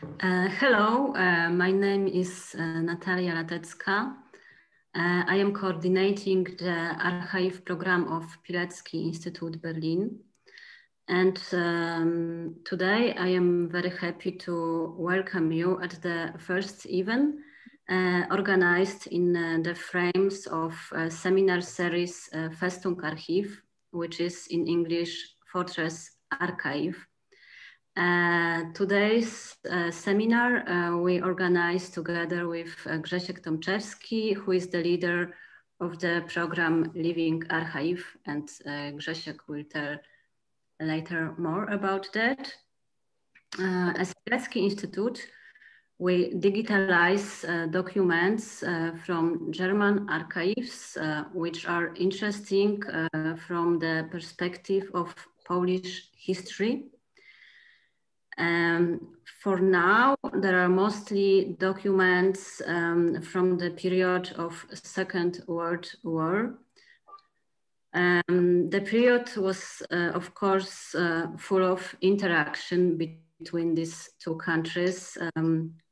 Hello, my name is Natalia Latecka. I am coordinating the archive program of Pilecki-Institut Berlin. And today I am very happy to welcome you at the first event organized in the frames of a seminar series Festung Archiv, which is in English Fortress Archive. Today's seminar we organized together with Grzesiek Tomczewski, who is the leader of the program Living Archive, and Grzesiek will tell later more about that. As Pilecki-Institut, we digitalize documents from German archives, which are interesting from the perspective of Polish history. For now, there are mostly documents from the period of Second World War. The period was, of course, full of interaction between these two countries,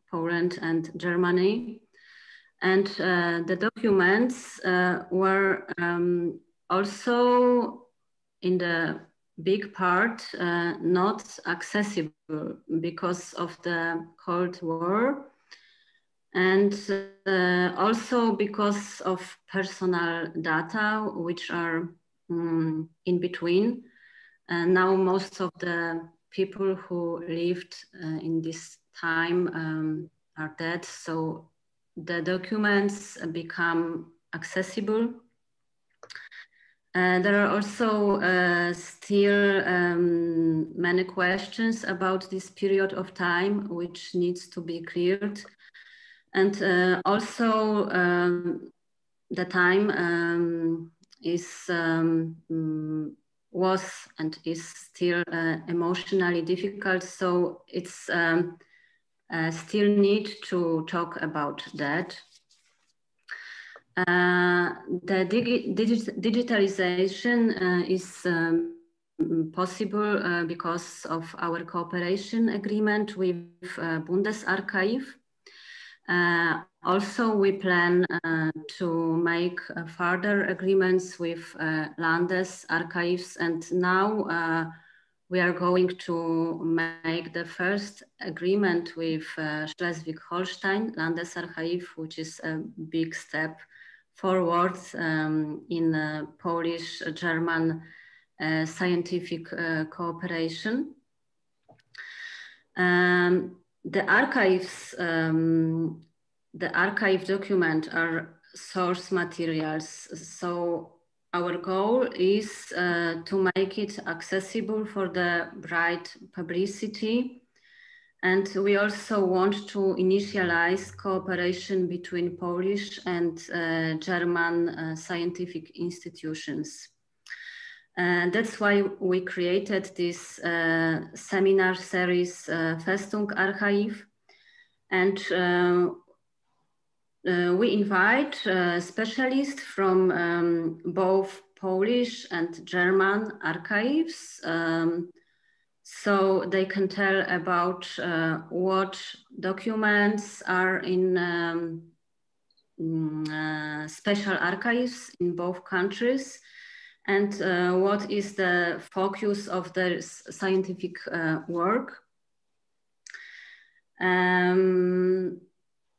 Poland and Germany. And the documents were also in the big part not accessible because of the Cold War, and also because of personal data which are in between. Now most of the people who lived in this time are dead, so the documents become accessible. There are also still many questions about this period of time which needs to be cleared. And also the time was and is still emotionally difficult, so it's still need to talk about that. The digitalization is possible because of our cooperation agreement with Bundesarchiv. Also, we plan to make further agreements with Landesarchives, and now we are going to make the first agreement with Schleswig-Holstein Landesarchiv, which is a big step forward in Polish-German scientific cooperation. The archives, the archive documents are source materials. So our goal is to make it accessible for the broad publicity. And we also want to initialize cooperation between Polish and German scientific institutions. That's why we created this seminar series, Festung Archive. And we invite specialists from both Polish and German archives, so they can tell about what documents are in special archives in both countries, and what is the focus of their scientific work.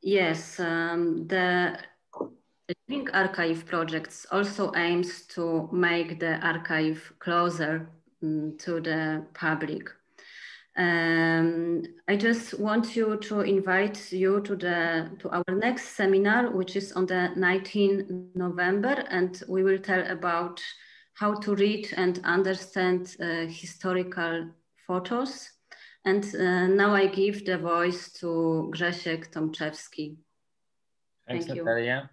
Yes, the Living Archive projects also aims to make the archive closer to the public. I just want to invite you to our next seminar, which is on the 19th November, and we will tell about how to read and understand historical photos. And now I give the voice to Grzesiek Tomczewski. Thanks, Thank you. Natalia.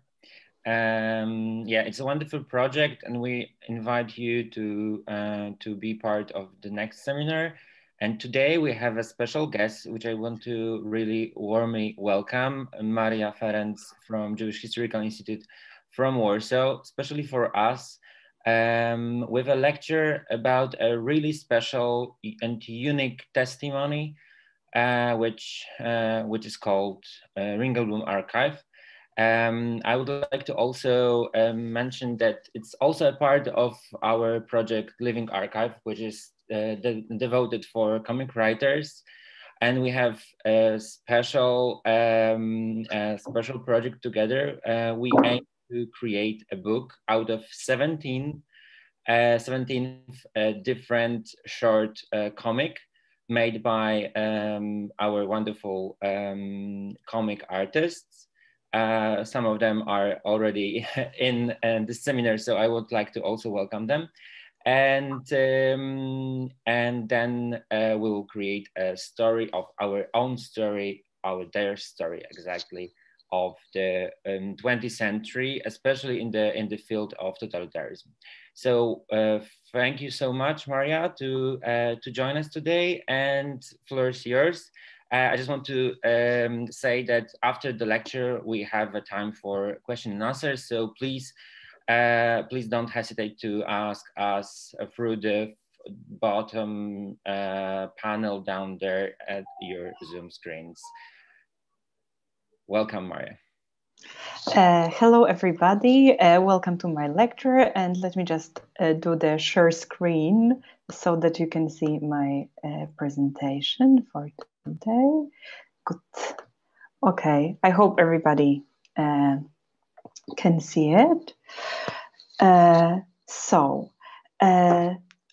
Yeah, it's a wonderful project, and we invite you to be part of the next seminar. And today we have a special guest, which I want to really warmly welcome, Maria Ferenc from Jewish Historical Institute from Warsaw, especially for us, with a lecture about a really special and unique testimony which is called Ringelblum Archive. I would like to also mention that it's also a part of our project Living Archive, which is devoted for comic writers. And we have a special project together. We aim to create a book out of 17 different short comic made by our wonderful comic artists. Some of them are already in the seminar, so I would like to also welcome them. And then we'll create a story of our own story, their story exactly, of the 20th century, especially in the field of totalitarianism. So thank you so much, Maria, to join us today, and floor is yours. I just want to say that after the lecture, we have a time for question and answers. So please don't hesitate to ask us through the bottom panel down there at your Zoom screens. Welcome, Maria. Hello, everybody. Welcome to my lecture. And let me just do the share screen so that you can see my presentation for today. Good. Okay, I hope everybody can see it.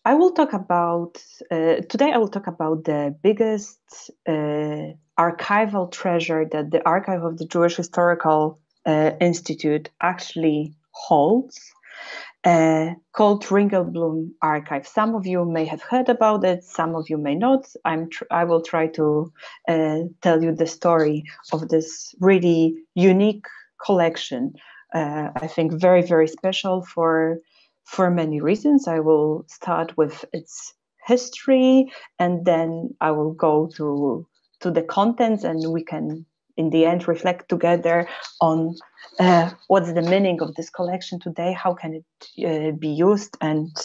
I will talk about, today I will talk about the biggest archival treasure that the Archive of the Jewish Historical Institute actually holds, called Ringelblum Archive. Some of you may have heard about it, some of you may not. I will try to tell you the story of this really unique collection. I think very, very special for many reasons. I will start with its history, and then I will go to the contents, and we can, in the end, reflect together on what's the meaning of this collection today, how can it be used, and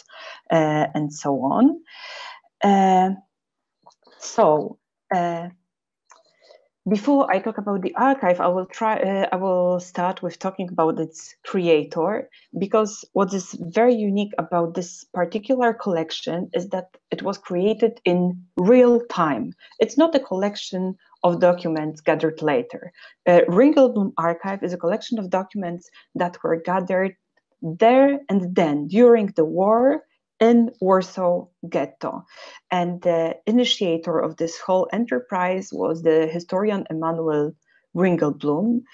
so on. Before I talk about the archive, I will start with talking about its creator, because what is very unique about this particular collection is that it was created in real time. It's not a collection of documents gathered later. Ringelblum Archive is a collection of documents that were gathered there and then during the war in Warsaw Ghetto. And the initiator of this whole enterprise was the historian Emanuel Ringelblum,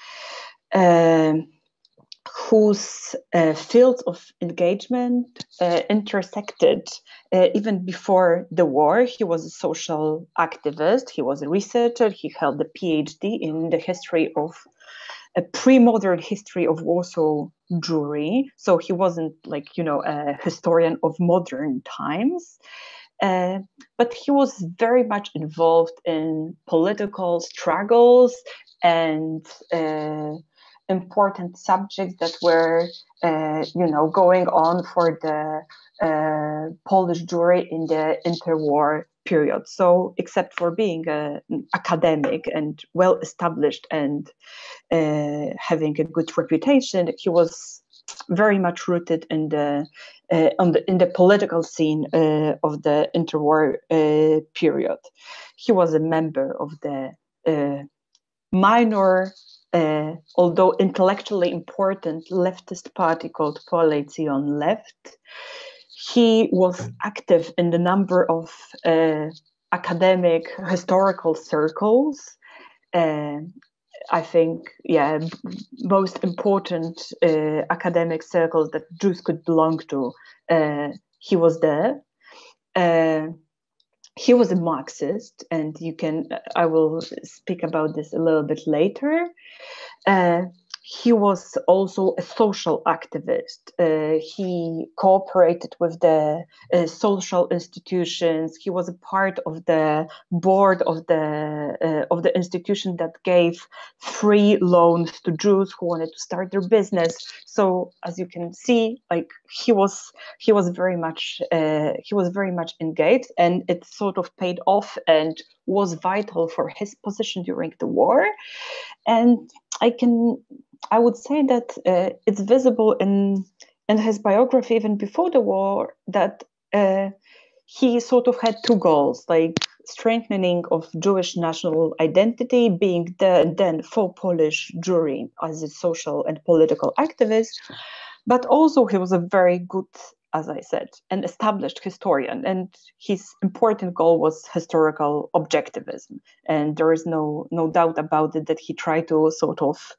whose fields of engagement intersected even before the war. He was a social activist, he was a researcher, he held a PhD in the history of a pre-modern history of Warsaw Jewry. So he wasn't like, a historian of modern times, but he was very much involved in political struggles and important subjects that were, going on for the Polish Jewry in the interwar period. So, except for being an academic and well established and having a good reputation, he was very much rooted in the political scene of the interwar period. He was a member of the minor, although intellectually important, leftist party called Coalition Left. He was active in the number of academic historical circles. I think, most important academic circles that Jews could belong to, he was there. He was a Marxist, and I will speak about this a little bit later. he was also a social activist. He cooperated with the social institutions. He was a part of the board of the institution that gave free loans to Jews who wanted to start their business. So, as you can see, like he was very much engaged, and it sort of paid off and was vital for his position during the war. And I would say that it's visible in his biography even before the war that he sort of had two goals, like strengthening of Jewish national identity, being then for Polish Jewry as a social and political activist, but also he was a very good, as I said, an established historian, and his important goal was historical objectivism. And there is no doubt about it that he tried to sort of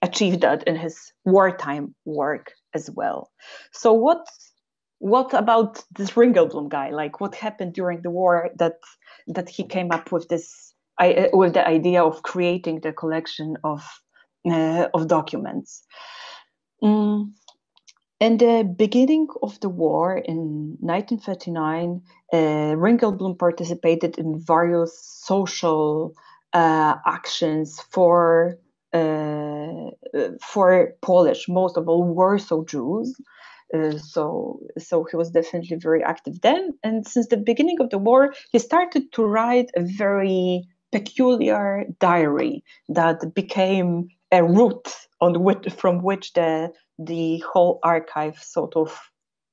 achieve that in his wartime work as well. So what about this Ringelblum guy? Like, what happened during the war that he came up with with the idea of creating the collection of documents? In the beginning of the war in 1939, Ringelblum participated in various social actions for Polish, most of all Warsaw Jews. So he was definitely very active then. And since the beginning of the war, he started to write a very peculiar diary that became a route from which the whole archive sort of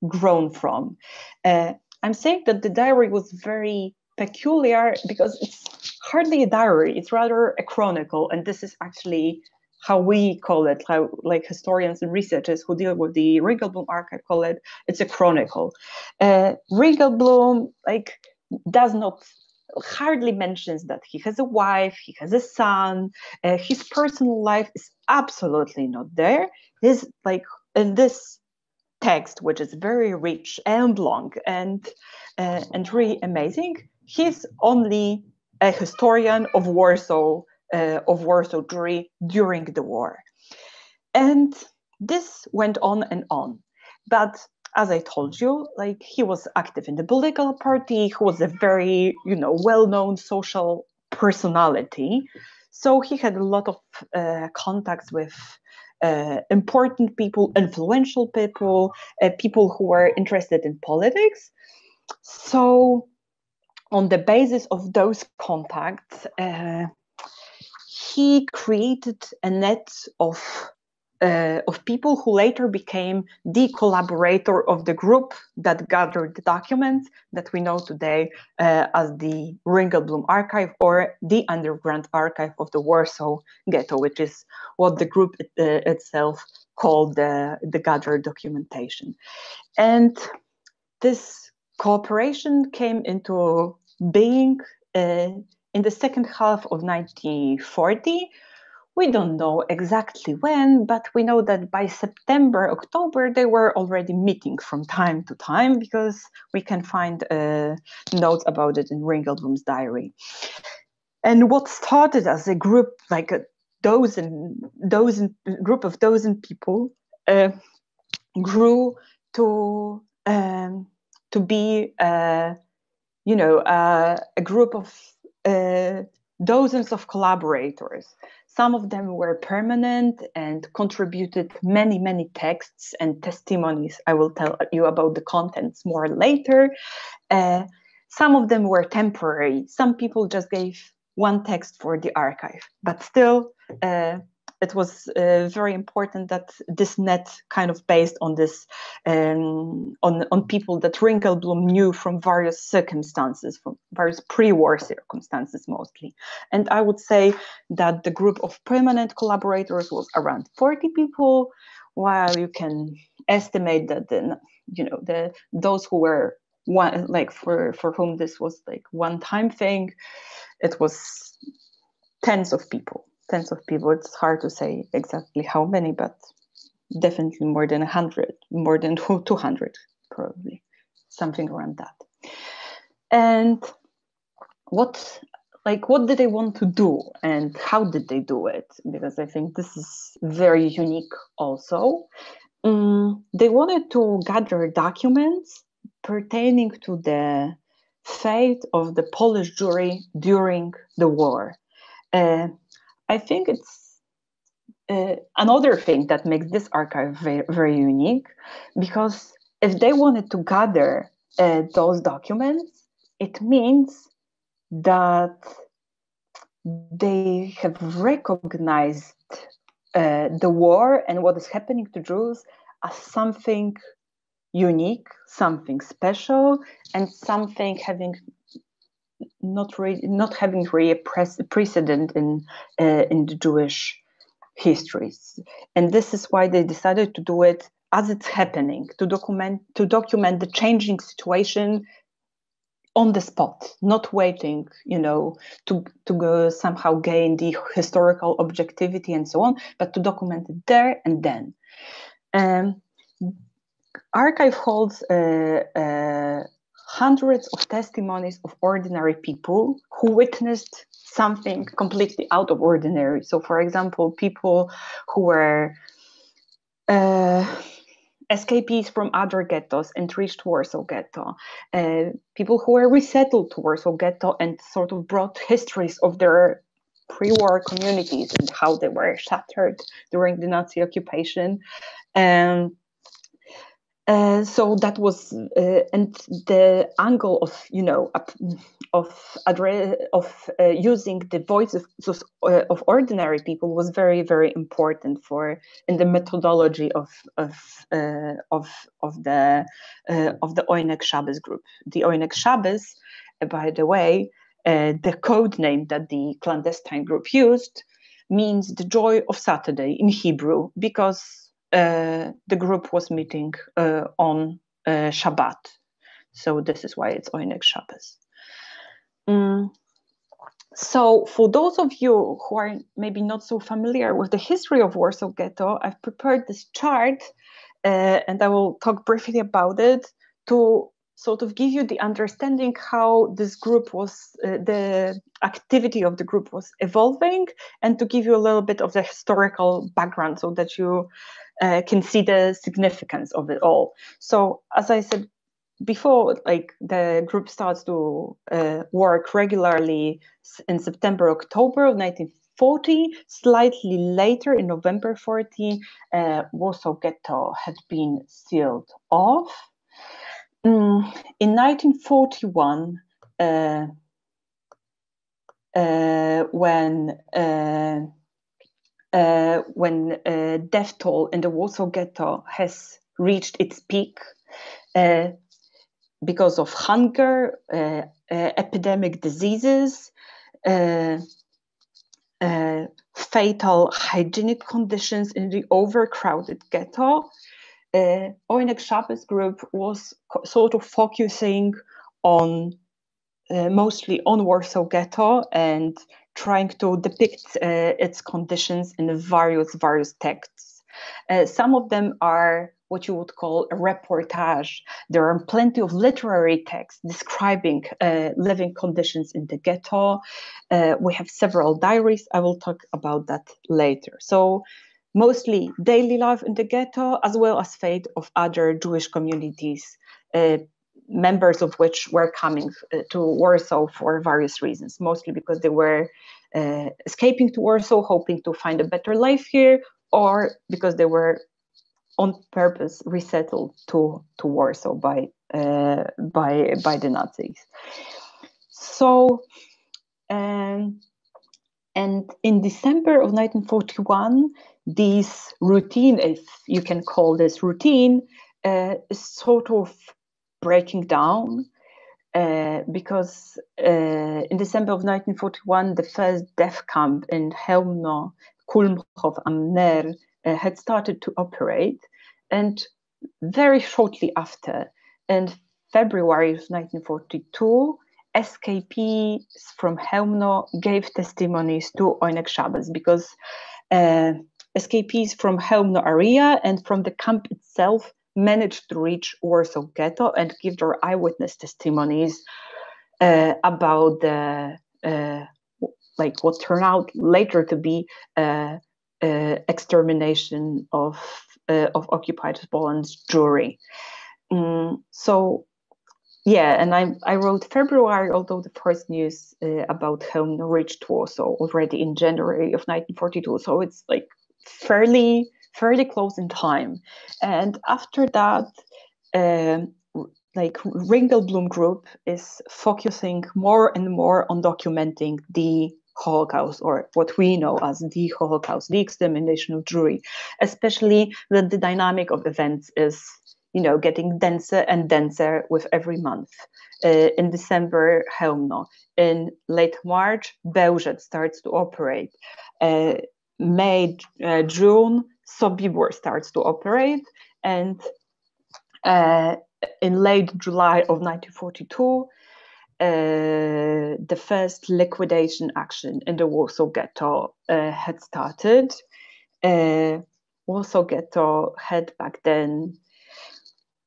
grown from. I'm saying that the diary was very peculiar because it's hardly a diary, it's rather a chronicle, and this is actually how we call it, how like historians and researchers who deal with the Ringelblum archive call it. It's a chronicle. Ringelblum hardly mentions that he has a wife, he has a son. His personal life is absolutely not there. His, like, in this text, which is very rich and long and really amazing, he's only a historian of Warsaw Jewry during the war. And this went on and on. But as I told you, like, he was active in the political party, he was a very, well-known social personality. So he had a lot of contacts with important people, influential people, people who were interested in politics. So on the basis of those contacts, he created a net of people who later became the collaborator of the group that gathered the documents that we know today as the Ringelblum Archive, or the Underground Archive of the Warsaw Ghetto, which is what the group itself called the gathered documentation. And this cooperation came into being in the second half of 1940. We don't know exactly when, but we know that by September, October, they were already meeting from time to time, because we can find notes about it in Ringelblum's diary. And what started as a group, like a group of dozen people, grew to be, a group of dozens of collaborators. Some of them were permanent and contributed many, many texts and testimonies. I will tell you about the contents more later. Some of them were temporary. Some people just gave one text for the archive, but still it was very important that this net kind of based on this, on people that Ringelblum knew from various circumstances, from various pre-war circumstances mostly. And I would say that the group of permanent collaborators was around 40 people, while you can estimate that those who were one, like for whom this was like one-time thing, it was tens of people. It's hard to say exactly how many, but definitely more than 100, more than 200, probably, something around that. And what like, what did they want to do and how did they do it? Because I think this is very unique also. They wanted to gather documents pertaining to the fate of the Polish Jewry during the war. I think it's another thing that makes this archive very, very unique, because if they wanted to gather those documents, it means that they have recognized the war and what is happening to Jews as something unique, something special, and something having not having really a precedent in the Jewish histories. And this is why they decided to do it as it's happening, to document the changing situation on the spot, not waiting, to go somehow gain the historical objectivity and so on, but to document it there and then. Archive holds hundreds of testimonies of ordinary people who witnessed something completely out of ordinary. So, for example, people who were escapees from other ghettos and reached Warsaw Ghetto, people who were resettled to Warsaw Ghetto and sort of brought histories of their pre-war communities and how they were shattered during the Nazi occupation. So that was, and the angle of using the voices of ordinary people was very, very important in the methodology of the Oyneg Shabes group. The Oyneg Shabes, by the way, the code name that the clandestine group used, means the joy of Saturday in Hebrew, because the group was meeting on Shabbat. So this is why it's Oyneg Shabes. So for those of you who are maybe not so familiar with the history of Warsaw Ghetto, I've prepared this chart and I will talk briefly about it to sort of give you the understanding how this group was, the activity of the group was evolving, and to give you a little bit of the historical background so that you can see the significance of it all. So as I said before, like, the group starts to work regularly in September, October of 1940. Slightly later, in November 40, Warsaw Ghetto had been sealed off. In 1941, when death toll in the Warsaw Ghetto has reached its peak because of hunger, epidemic diseases, fatal hygienic conditions in the overcrowded ghetto, Oyneg Shabes group was sort of focusing on mostly on Warsaw Ghetto and trying to depict its conditions in various texts. Some of them are what you would call a reportage. There are plenty of literary texts describing living conditions in the ghetto. We have several diaries. I will talk about that later. So mostly daily life in the ghetto, as well as fate of other Jewish communities, members of which were coming to Warsaw for various reasons, mostly because they were escaping to Warsaw, hoping to find a better life here, or because they were on purpose resettled to Warsaw by the Nazis. So, and in December of 1941, this routine, if you can call this routine, is sort of breaking down because in December of 1941, the first death camp in Chełmno, Kulmchów am Ner had started to operate, and very shortly after, in February of 1942, escapees from Chełmno gave testimonies to Oyneg Shabes, because escapees from Chełmno area and from the camp itself managed to reach Warsaw Ghetto and give their eyewitness testimonies about the like what turned out later to be extermination of occupied Poland's Jewry. So yeah, and I wrote February, although the first news about Chełmno reached Warsaw already in January of 1942. So it's like fairly close in time. And after that, like Ringelblum Group is focusing more and more on documenting the Holocaust, or what we know as the Holocaust, the extermination of Jewry, especially that the dynamic of events is, you know, getting denser and denser with every month. In December, Chełmno. In late March, Bełżec starts to operate. May, June, Sobibór starts to operate. And in late July of 1942, the first liquidation action in the Warsaw Ghetto had started. Warsaw Ghetto had back then,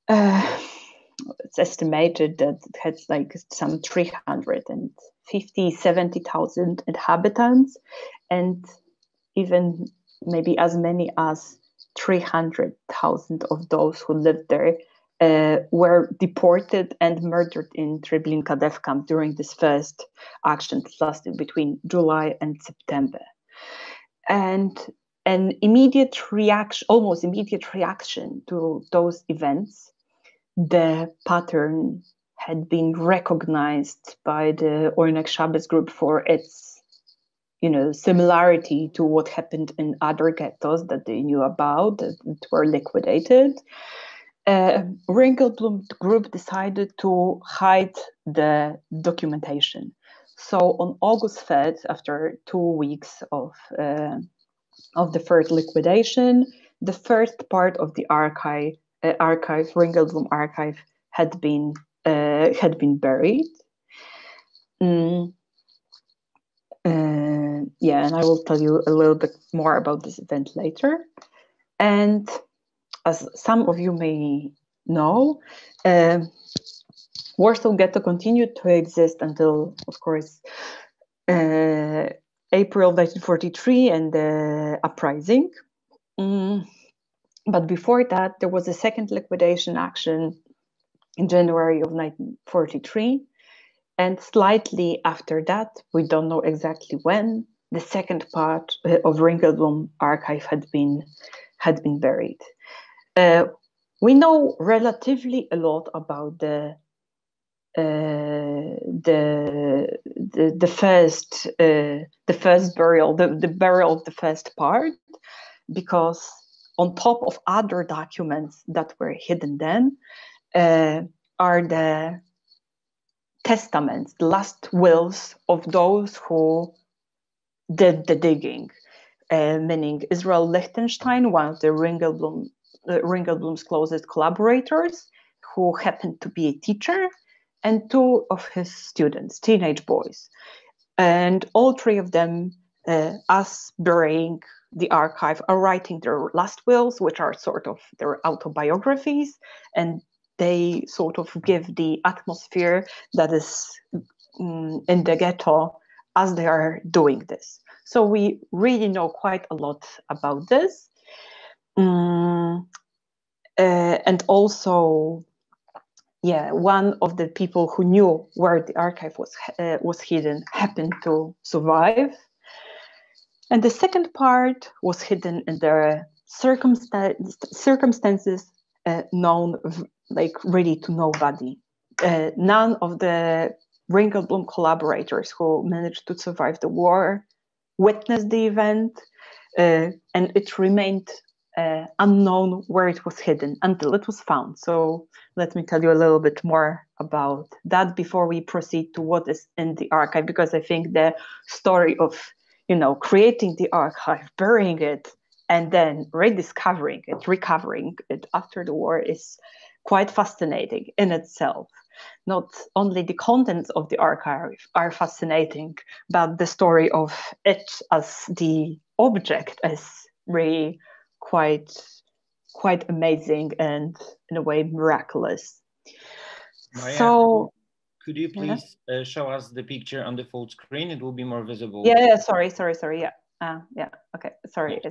it's estimated that it had like some 370,000 inhabitants, and even maybe as many as 300,000 of those who lived there were deported and murdered in Treblinka death camp during this first action that lasted between July and September. And an immediate reaction, almost immediate reaction to those events, the pattern had been recognized by the Oyneg Shabes group for its, you know, similarity to what happened in other ghettos that they knew about that were liquidated. Ringelblum group decided to hide the documentation. So on August 3rd, after 2 weeks of the first liquidation, the first part of the archive, Ringelblum Archive, had been buried. Yeah, and I will tell you a little bit more about this event later. And as some of you may know, Warsaw Ghetto continued to exist until, of course, April 1943 and the uprising. But before that, there was a second liquidation action in January of 1943. And slightly after that, we don't know exactly when, the second part of Ringelblum Archive had been buried. We know relatively a lot about the first burial, the burial of the first part, because on top of other documents that were hidden then are the testaments, the last wills of those who did the digging, meaning Israel Lichtenstein, one of the Ringelblum's closest collaborators, who happened to be a teacher, and 2 of his students, teenage boys. And all 3 of them, as burying the archive, are writing their last wills, which are sort of their autobiographies, and they sort of give the atmosphere that is in the ghetto as they are doing this. So we really know quite a lot about this. And also, yeah, one of the people who knew where the archive was hidden happened to survive. And the second part was hidden in the circumstances known like really to nobody. None of the Ringelblum collaborators who managed to survive the war witnessed the event, and it remained unknown where it was hidden until it was found. So let me tell you a little bit more about that before we proceed to what is in the archive, because I think the story of, you know, creating the archive, burying it, and then rediscovering it, recovering it after the war is quite fascinating in itself. Not only the contents of the archive are fascinating, but the story of it as the object is really quite amazing and in a way miraculous. Maria, So Could you please show us the picture on the full screen? It will be more visible. Yeah, sorry, yeah, okay, sorry,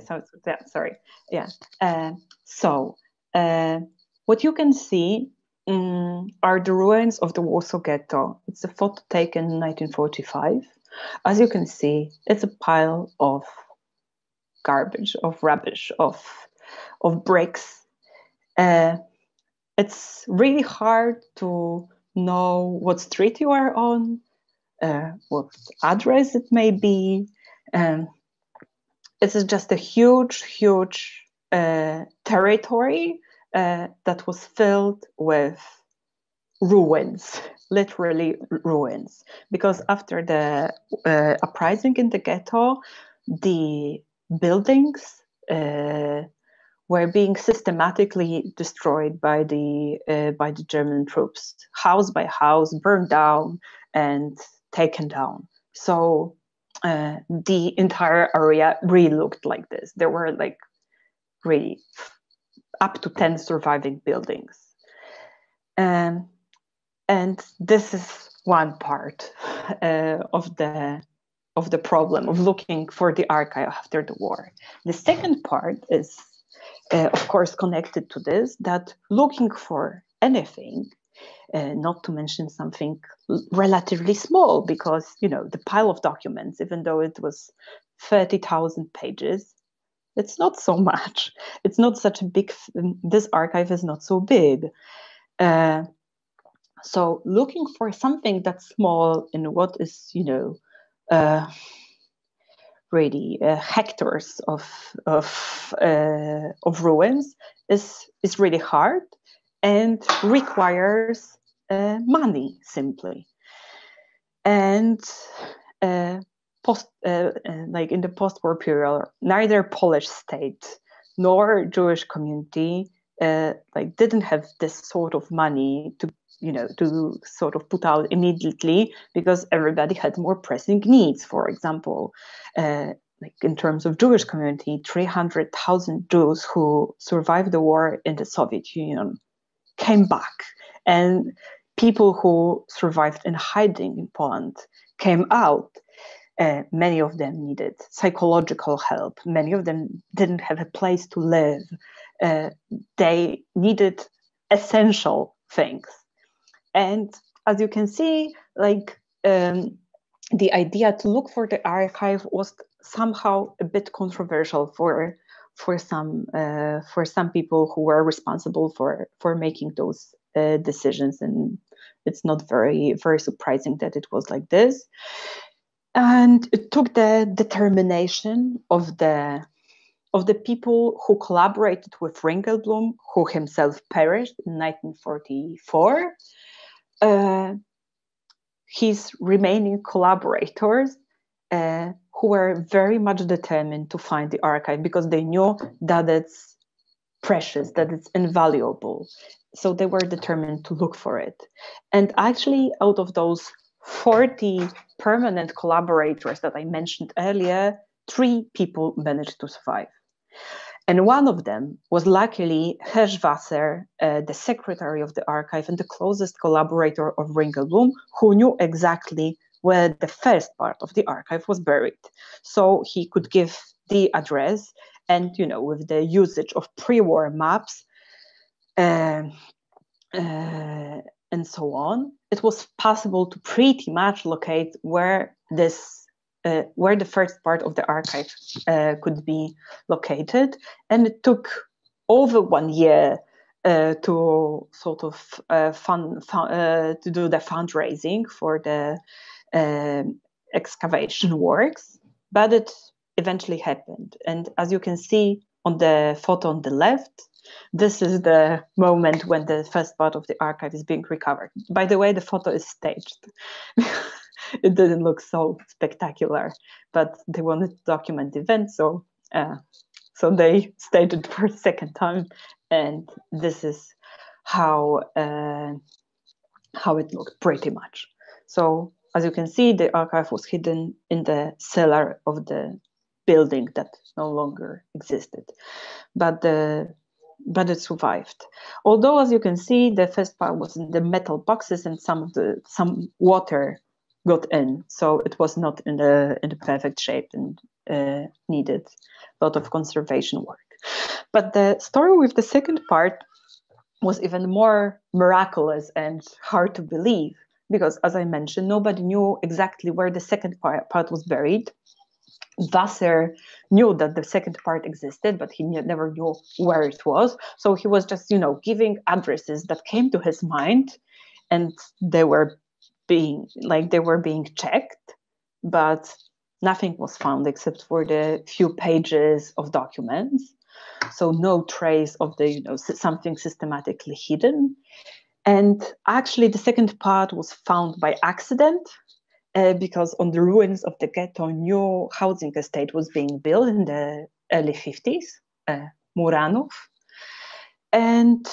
sorry, yeah. So what you can see are the ruins of the Warsaw Ghetto. It's a photo taken in 1945. As you can see, it's a pile of garbage, of rubbish, of bricks. It's really hard to know what street you are on, what address it may be. It's just a huge territory that was filled with ruins, literally ruins. Because after the uprising in the ghetto, the buildings were being systematically destroyed by the German troops, house by house, burned down and taken down. So the entire area really looked like this. There were like really up to 10 surviving buildings. And this is one part of the problem of looking for the archive after the war. The second part is, of course, connected to this, that looking for anything, not to mention something relatively small, because, you know, the pile of documents, even though it was 30,000 pages, it's not so much. It's not such a big, this archive is not so big. So looking for something that's small in what is, you know, really hectares of ruins is really hard and requires money simply. And like in the post-war period, neither Polish state nor Jewish community like didn't have this sort of money to, you know, to sort of put out immediately, because everybody had more pressing needs. For example, like in terms of Jewish community, 300,000 Jews who survived the war in the Soviet Union came back, and people who survived in hiding in Poland came out. Many of them needed psychological help. Many of them didn't have a place to live. They needed essential things. And as you can see, like the idea to look for the archive was somehow a bit controversial for some people who were responsible for making those decisions, and it's not very surprising that it was like this. And it took the determination of the people who collaborated with Ringelblum, who himself perished in 1944. His remaining collaborators, who were very much determined to find the archive, because they knew that it's precious, that it's invaluable. So they were determined to look for it. And actually, out of those 40 permanent collaborators that I mentioned earlier, 3 people managed to survive. And one of them was luckily Hirschwasser, the secretary of the archive and the closest collaborator of Ringelblum, who knew exactly where the first part of the archive was buried. So he could give the address, and, you know, with the usage of pre-war maps and so on, it was possible to pretty much locate where the first part of the archive could be located. And it took over 1 year to sort of to do the fundraising for the excavation works, but it eventually happened. And as you can see on the photo on the left, this is the moment when the first part of the archive is being recovered. By the way, the photo is staged. It didn't look so spectacular, but they wanted to document the event, so they staged it for a second time, and this is how it looked pretty much. So as you can see, the archive was hidden in the cellar of the building that no longer existed, but the but it survived. Although, as you can see, the first part was in the metal boxes, and some water got in, so it was not in the perfect shape and needed a lot of conservation work. But the story with the second part was even more miraculous and hard to believe, because, as I mentioned, nobody knew exactly where the second part was buried. Wasser knew that the second part existed, but he never knew where it was. So he was just, giving addresses that came to his mind, and they were being checked, but nothing was found except for the few pages of documents. So no trace of the, something systematically hidden. And actually, the second part was found by accident. Because on the ruins of the ghetto, new housing estate was being built in the early 50s, Muranów. And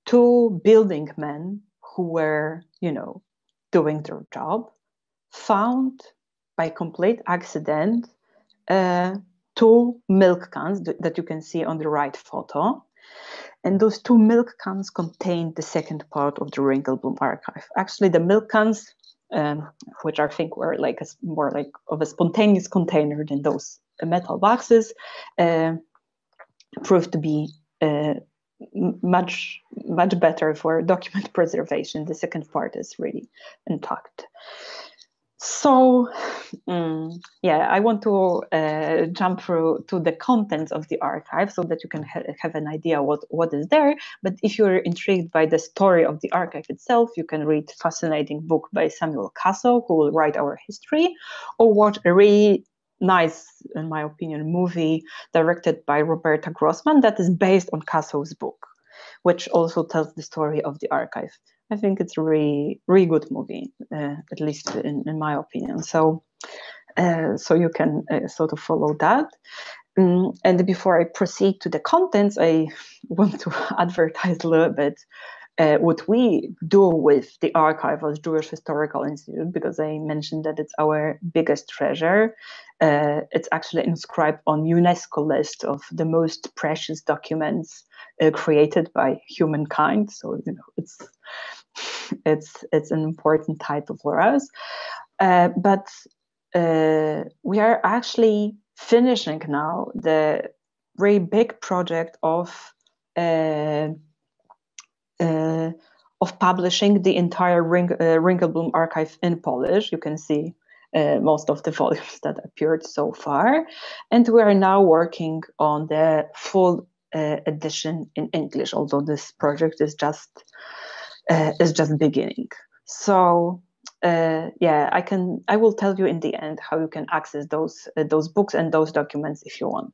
two building men who were, doing their job found by complete accident two milk cans that you can see on the right photo. And those two milk cans contained the second part of the Ringelblum Archive. Actually, the milk cans, which I think were more like of a spontaneous container than those metal boxes, proved to be much better for document preservation. The second part is really intact. So, I want to jump through to the contents of the archive so that you can have an idea what is there. But if you're intrigued by the story of the archive itself, you can read a fascinating book by Samuel Casso, who will write our history, or watch a really nice, in my opinion, movie directed by Roberta Grossman that is based on Casso's book, which also tells the story of the archive. I think it's a really, really good movie, at least in my opinion. So you can sort of follow that. And before I proceed to the contents, I want to advertise a little bit what we do with the archive as Jewish Historical Institute, because I mentioned that it's our biggest treasure. It's actually inscribed on UNESCO list of the most precious documents created by humankind. So it's an important title for us. But we are actually finishing now the very big project of publishing the entire Ringelblum archive in Polish. You can see most of the volumes that appeared so far, and we are now working on the full edition in English. Although this project is just beginning. So I will tell you in the end how you can access those books and those documents if you want.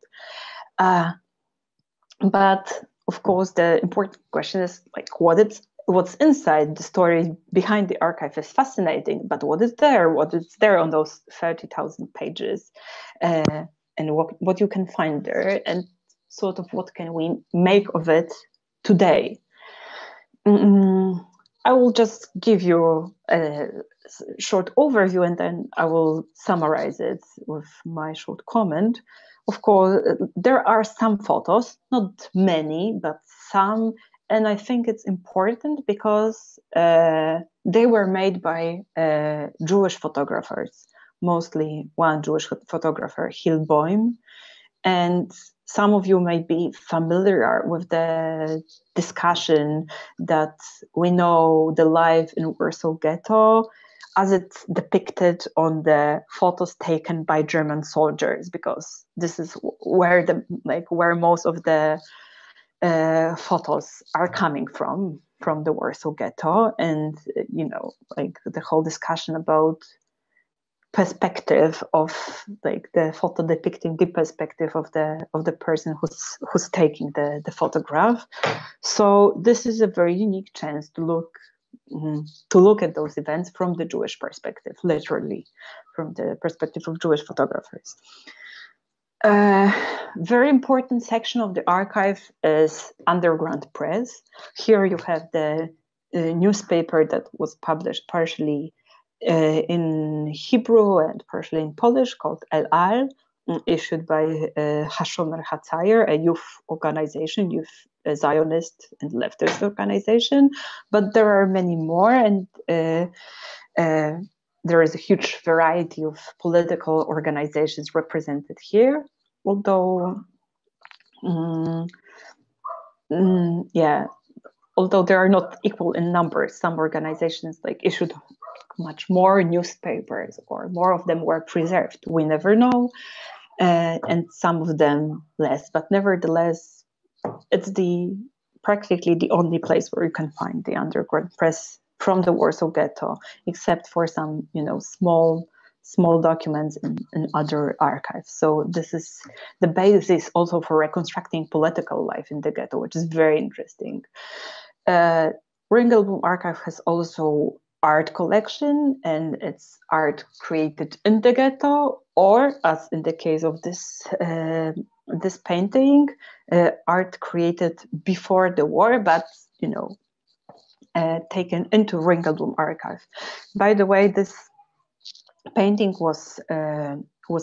But of course, the important question is what's inside. The story behind the archive is fascinating, but what is there? What is there on those 30,000 pages, and what you can find there, and sort of what can we make of it today? I will just give you a short overview, and then I will summarize it with my short comment. Of course, there are some photos, not many, but some, and I think it's important because they were made by Jewish photographers, mostly one Jewish photographer, Hilboim, and some of you may be familiar with the discussion that we know the life in Warsaw Ghetto as it's depicted on the photos taken by German soldiers, because this is where most of the photos are coming from the Warsaw Ghetto, and the whole discussion about perspective of the photo depicting the perspective of the person who's taking the photograph. So this is a very unique chance to look at those events from the Jewish perspective, literally from the perspective of Jewish photographers. Very important section of the archive is underground press. Here you have the newspaper that was published partially in Hebrew and partially in Polish, called El Al, issued by Hashomer Hatzair, a youth organization, youth a Zionist and leftist organization, but there are many more, and there is a huge variety of political organizations represented here, although although they are not equal in numbers. Some organizations issued much more newspapers, or more of them were preserved. We never know. And some of them less, but nevertheless, it's practically the only place where you can find the underground press from the Warsaw Ghetto, except for some, small documents in other archives. So this is the basis also for reconstructing political life in the ghetto, which is very interesting. Ringelblum Archive has also art collection, and it's art created in the ghetto, or as in the case of this this painting, art created before the war, but taken into Ringelblum Archive. By the way, this painting was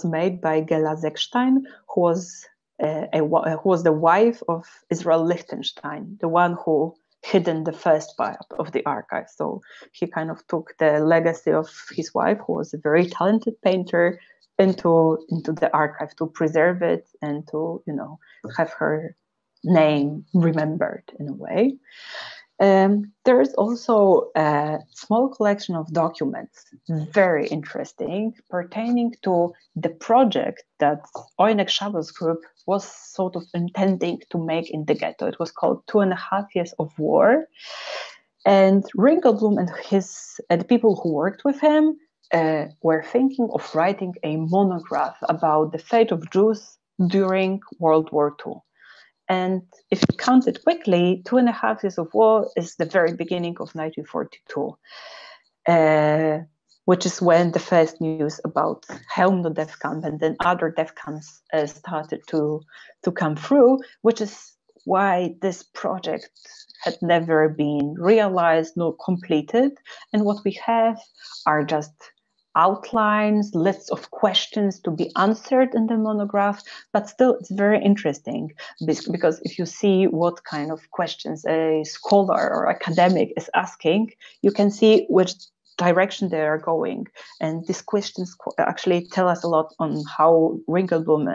made by Gela Zekstein, who was the wife of Israel Lichtenstein, the one who hidden the first part of the archive. So he kind of took the legacy of his wife, who was a very talented painter, into the archive to preserve it and to have her name remembered in a way. There is also a small collection of documents, very interesting, pertaining to the project that Oyneg Shabes group was sort of intending to make in the ghetto. It was called 2.5 Years of War. And Ringelblum and the people who worked with him were thinking of writing a monograph about the fate of Jews during World War II. And if you count it quickly, 2.5 Years of War is the very beginning of 1942, which is when the first news about Chełmno death camp and then other death camps started to come through, which is why this project had never been realized nor completed. And what we have are just outlines, lists of questions to be answered in the monograph, but still it's very interesting because if you see what kind of questions a scholar or academic is asking, you can see which direction they are going. And these questions actually tell us a lot on how Ringelblum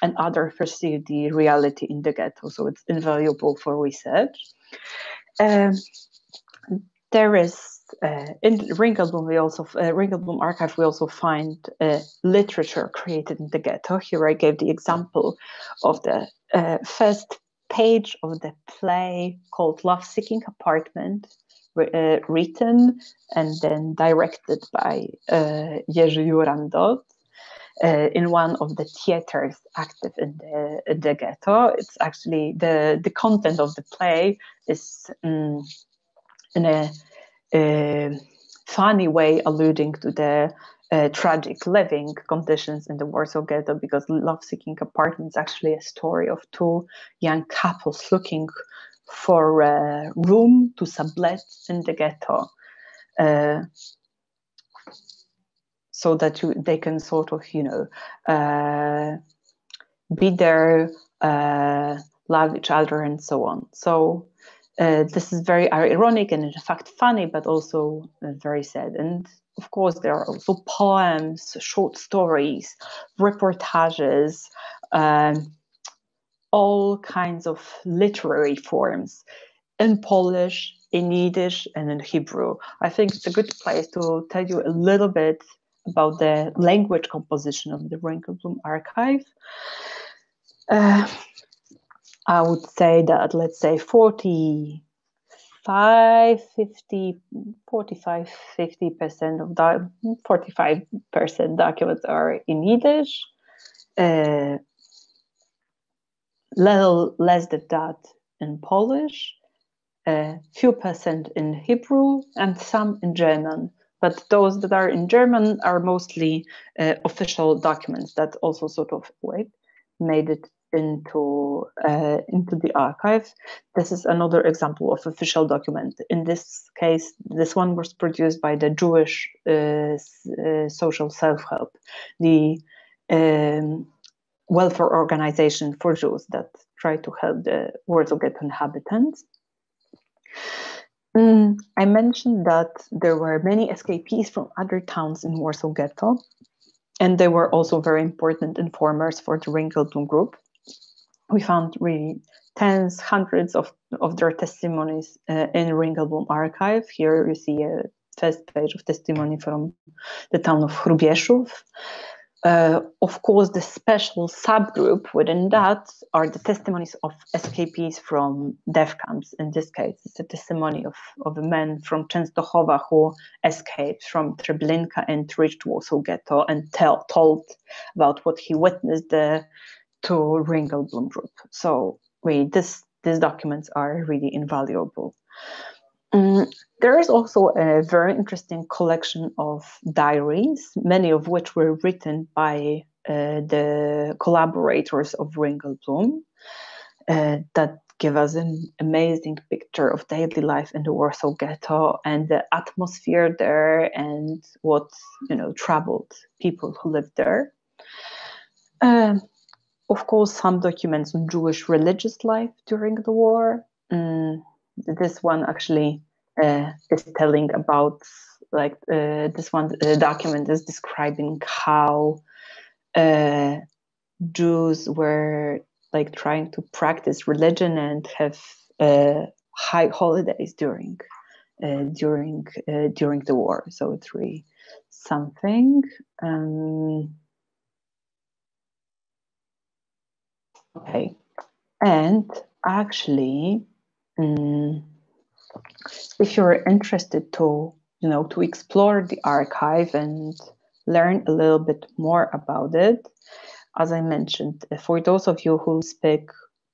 and others perceive the reality in the ghetto. So it's invaluable for research. There is in Ringelblum Archive, we also find literature created in the ghetto. Here I gave the example of the first page of the play called Love-Seeking Apartment, written and then directed by Jerzy Jurandot in one of the theaters active in the ghetto. It's actually the content of the play is in a funny way alluding to the tragic living conditions in the Warsaw Ghetto, because Love-Seeking Apartment is actually a story of two young couples looking for a room to sublet in the ghetto, so that they can sort of, be there, love each other, and so on. So this is very ironic and in fact funny, but also very sad. And of course, there are also poems, short stories, reportages, all kinds of literary forms in Polish, in Yiddish, and in Hebrew. I think it's a good place to tell you a little bit about the language composition of the Ringelblum Archive. I would say that, let's say 50% of 45% documents are in Yiddish, little less than that in Polish, few percent in Hebrew, and some in German. But those that are in German are mostly official documents that also sort of made it into the archive. This is another example of official document. In this case, this one was produced by the Jewish social self-help, the welfare organization for Jews that try to help the Warsaw Ghetto inhabitants. I mentioned that there were many escapees from other towns in Warsaw Ghetto, and they were also very important informers for the Ringelblum group. We found really tens, hundreds of their testimonies in Ringelblum Archive. Here you see a first page of testimony from the town of Hrubieszów. Of course, the special subgroup within that are the testimonies of escapees from death camps. In this case, it's a testimony of a man from Częstochowa who escaped from Treblinka and reached Warsaw Ghetto and told about what he witnessed to Ringelblum group. So these documents are really invaluable. There is also a very interesting collection of diaries, many of which were written by the collaborators of Ringelblum, that give us an amazing picture of daily life in the Warsaw Ghetto and the atmosphere there and what troubled people who lived there. Of course, some documents on Jewish religious life during the war. This one actually is telling about, this one document is describing how Jews were trying to practice religion and have high holidays during the war. So it's really something. Okay, and actually, if you're interested to explore the archive and learn a little bit more about it, as I mentioned, for those of you who speak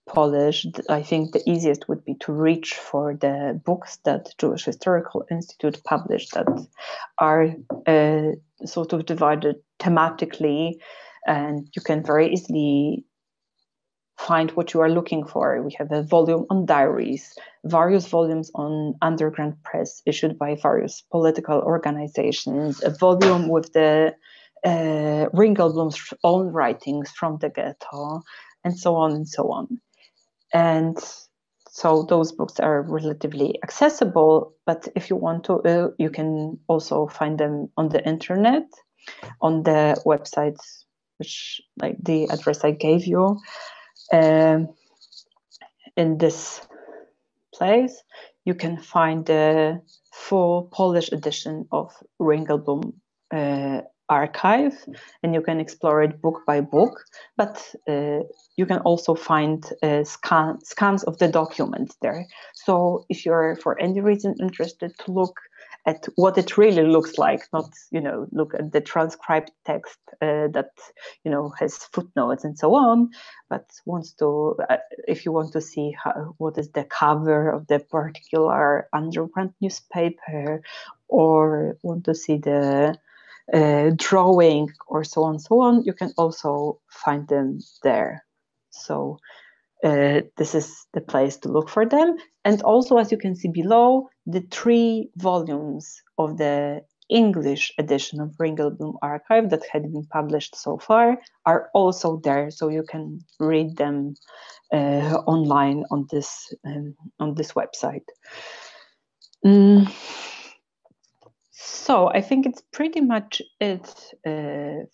Polish, I think the easiest would be to reach for the books that Jewish Historical Institute published that are sort of divided thematically, and you can very easily find what you are looking for. We have a volume on diaries, various volumes on underground press issued by various political organizations, a volume with the Ringelblum's own writings from the ghetto, and so on and so on. And so those books are relatively accessible, but if you want to, you can also find them on the internet, on the websites, which the address I gave you. In this place, you can find the full Polish edition of Ringelblum Archive, and you can explore it book by book, but you can also find scans of the documents there. So if you're for any reason interested to look at what it really looks like, not look at the transcribed text that has footnotes and so on, but wants to, if you want to see what is the cover of the particular underground newspaper, or want to see the drawing or so on, you can also find them there. So this is the place to look for them. And also, as you can see below, the 3 volumes of the English edition of Ringelblum Archive that had been published so far are also there, so you can read them online on this website. So I think it's pretty much it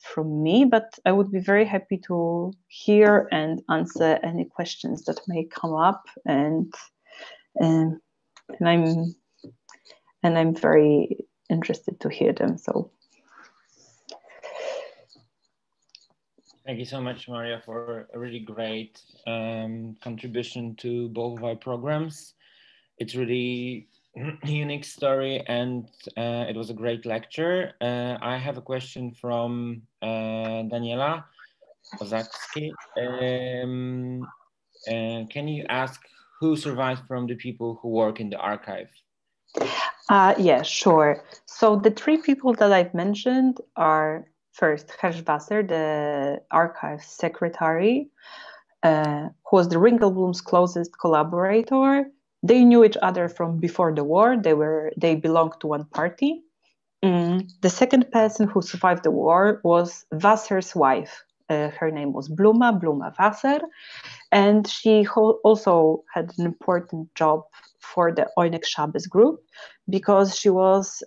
from me, but I would be very happy to hear and answer any questions that may come up, and I'm very interested to hear them. So thank you so much, Maria, for a really great contribution to both of our programs. It's really unique story, and it was a great lecture. I have a question from Daniela Ozakski. Can you ask who survived from the people who work in the archive? Yeah, sure. So the 3 people that I've mentioned are, first, Herschwasser, the archive secretary, who was the Ringelblum's closest collaborator. They knew each other from before the war. They belonged to one party. The second person who survived the war was Wasser's wife. Her name was Bluma Wasser. And she also had an important job for the Oyneg Shabes group, because she was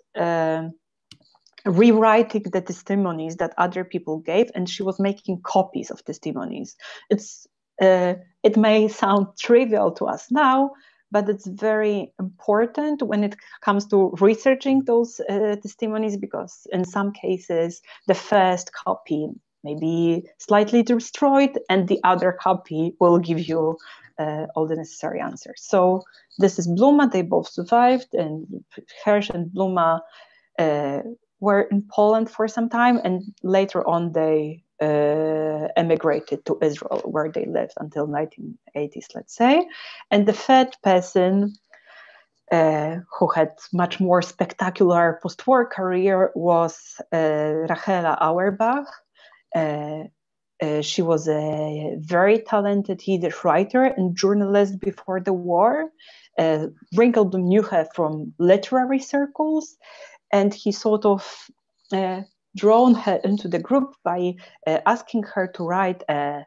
rewriting the testimonies that other people gave, and she was making copies of testimonies. It may sound trivial to us now, but it's very important when it comes to researching those testimonies, because in some cases the first copy may be slightly destroyed and the other copy will give you all the necessary answers. So this is Bluma. They both survived, and Hersch and Bluma were in Poland for some time, and later on they emigrated to Israel, where they lived until 1980s, let's say. And the third person who had much more spectacular post-war career was Rachela Auerbach. She was a very talented Yiddish writer and journalist before the war. Ringelblum knew her from literary circles, and he sort of drawn her into the group by asking her to write a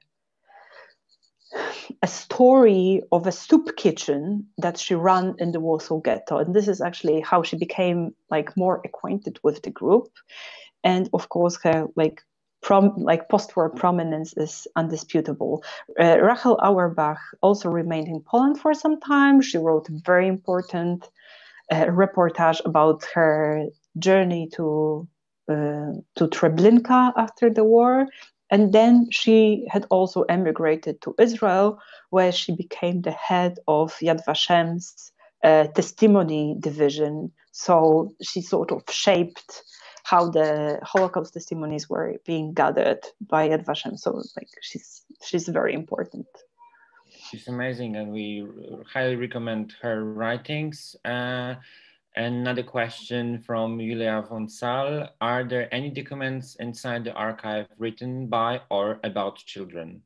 story of a soup kitchen that she ran in the Warsaw Ghetto. And this is actually how she became more acquainted with the group. And of course, her post-war prominence is undisputable. Rachel Auerbach also remained in Poland for some time. She wrote a very important reportage about her journey to Treblinka after the war. And then she had also emigrated to Israel, where she became the head of Yad Vashem's testimony division. So she sort of shaped how the Holocaust testimonies were being gathered by Yad Vashem. So she's very important. She's amazing, and we highly recommend her writings. Another question from Julia von Saal. Are there any documents inside the archive written by or about children?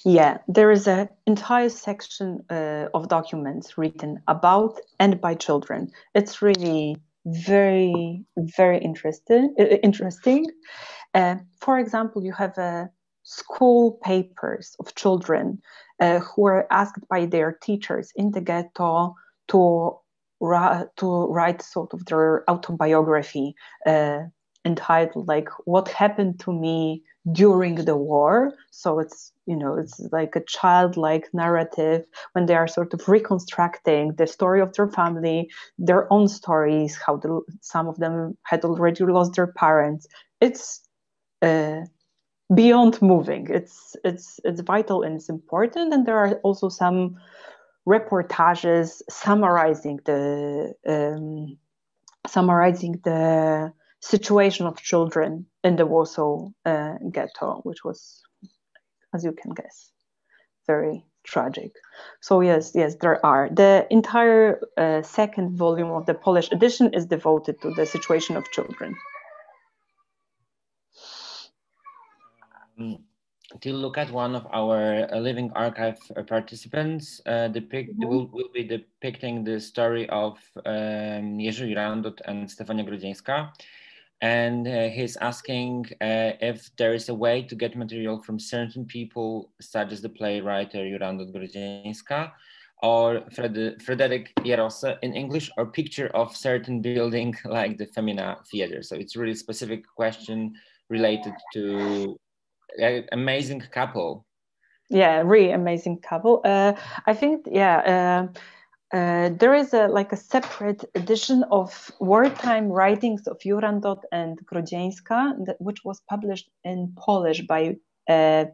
Yeah, there is an entire section of documents written about and by children. It's really very, very interesting. For example, you have school papers of children who were asked by their teachers in the ghetto to write sort of their autobiography entitled "What Happened to Me During the War." So it's like a childlike narrative when they are sort of reconstructing the story of their family, their own stories, how some of them had already lost their parents. It's beyond moving. It's vital and it's important. And there are also some reportages summarizing the situation of children in the Warsaw Ghetto, which was, as you can guess, very tragic. So yes, there are. The entire second volume of the Polish edition is devoted to the situation of children. To look at one of our Living Archive participants, will be depicting the story of Jerzy Jurandot and Stefania Grodzieńska. And he's asking if there is a way to get material from certain people, such as the playwright Jurandot Grodzieńska, or Frederick Jarosze in English, or picture of certain building like the Femina Theater. So it's a really specific question related to amazing couple. Yeah, really amazing couple. I think, there is a separate edition of wartime writings of Jurandot and Grodzieńska, which was published in Polish by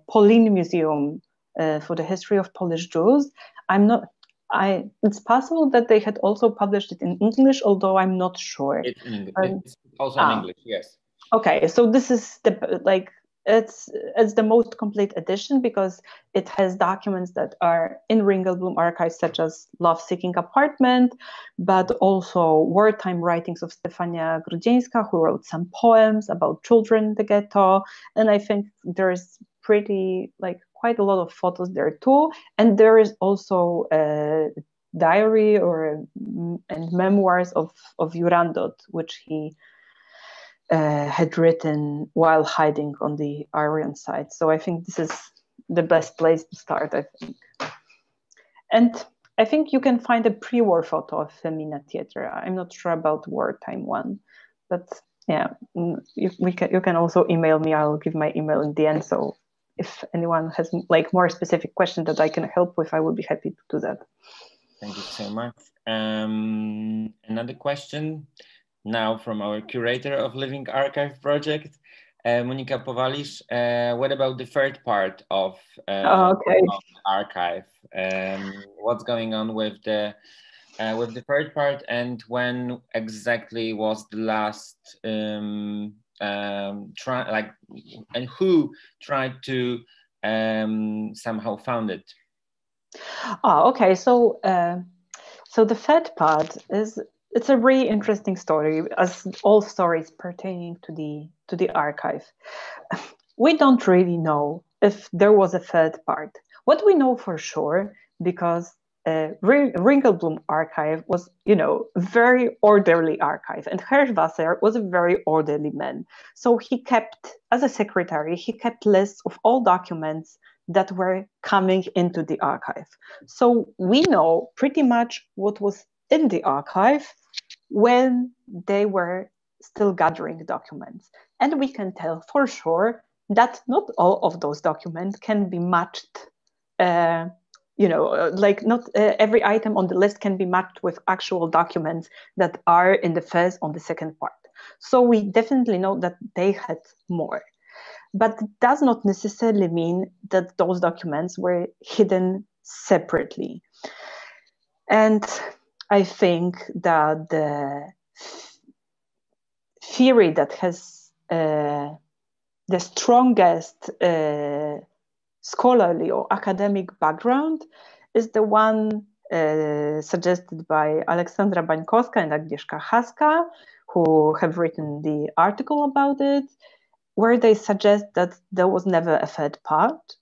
Polin Museum for the History of Polish Jews. It's possible that they had also published it in English, although I'm not sure. It's in English. It's also in English, yes. Okay, so this is it's the most complete edition because it has documents that are in Ringelblum Archive, such as Love-Seeking Apartment, but also wartime writings of Stefania Grodzieńska, who wrote some poems about children in the ghetto. And I think there's quite a lot of photos there too. And there is also a diary and memoirs of Jurandot, which he had written while hiding on the Aryan side. So I think this is the best place to start, I think. And I think you can find a pre-war photo of Femina Theatre. I'm not sure about wartime one, but yeah, you can also email me. I'll give my email in the end. So if anyone has like more specific questions that I can help with, I will be happy to do that. Thank you so much. Another question now from our curator of Living Archive project, Monika Powalisz. What about the third part of, of the archive? What's going on with the third part, and when exactly was the last and who tried to somehow found it? Okay, so so the third part it's a really interesting story, as all stories pertaining to the archive. We don't really know if there was a third part. What we know for sure, because Ringelblum Archive was, very orderly archive, and Herr was a very orderly man. So he kept, as a secretary, he kept lists of all documents that were coming into the archive. So we know pretty much what was in the archive when they were still gathering documents. And we can tell for sure that not all of those documents can be matched. Like not every item on the list can be matched with actual documents that are in the first on the second part. So we definitely know that they had more. But it does not necessarily mean that those documents were hidden separately. And I think that the theory that has the strongest scholarly or academic background is the one suggested by Aleksandra Bańkowska and Agnieszka Haska, who have written the article about it, where they suggest that there was never a third part.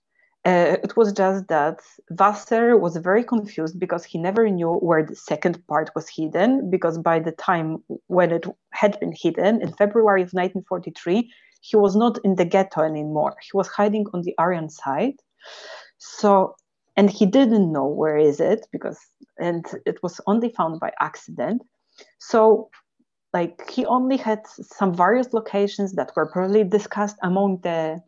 It was just that Wasser was very confused because he never knew where the second part was hidden, because by the time when it had been hidden, in February of 1943, he was not in the ghetto anymore. He was hiding on the Aryan side. So, and he didn't know where is it, and it was only found by accident. So, like, he only had some various locations that were probably discussed among the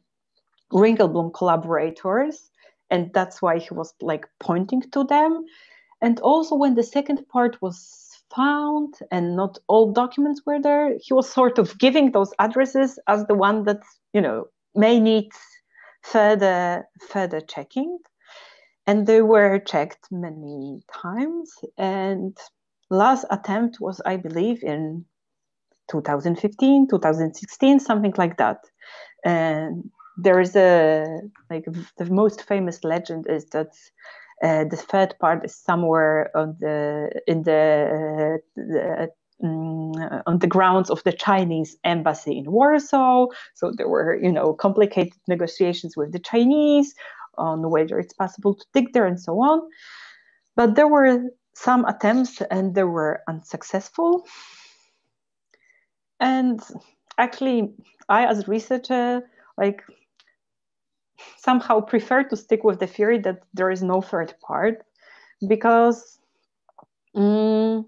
Ringelblum collaborators, and that's why he was like pointing to them. And also when the second part was found and not all documents were there, he was sort of giving those addresses as the one that, may need further checking. And they were checked many times, and last attempt was, I believe, in 2015, 2016, something like that. And there is the most famous legend is that the third part is somewhere on the grounds of the Chinese embassy in Warsaw. So there were, complicated negotiations with the Chinese on whether it's possible to dig there and so on. But there were some attempts and they were unsuccessful. And actually, I, as a researcher, somehow prefer to stick with the theory that there is no third part, because, it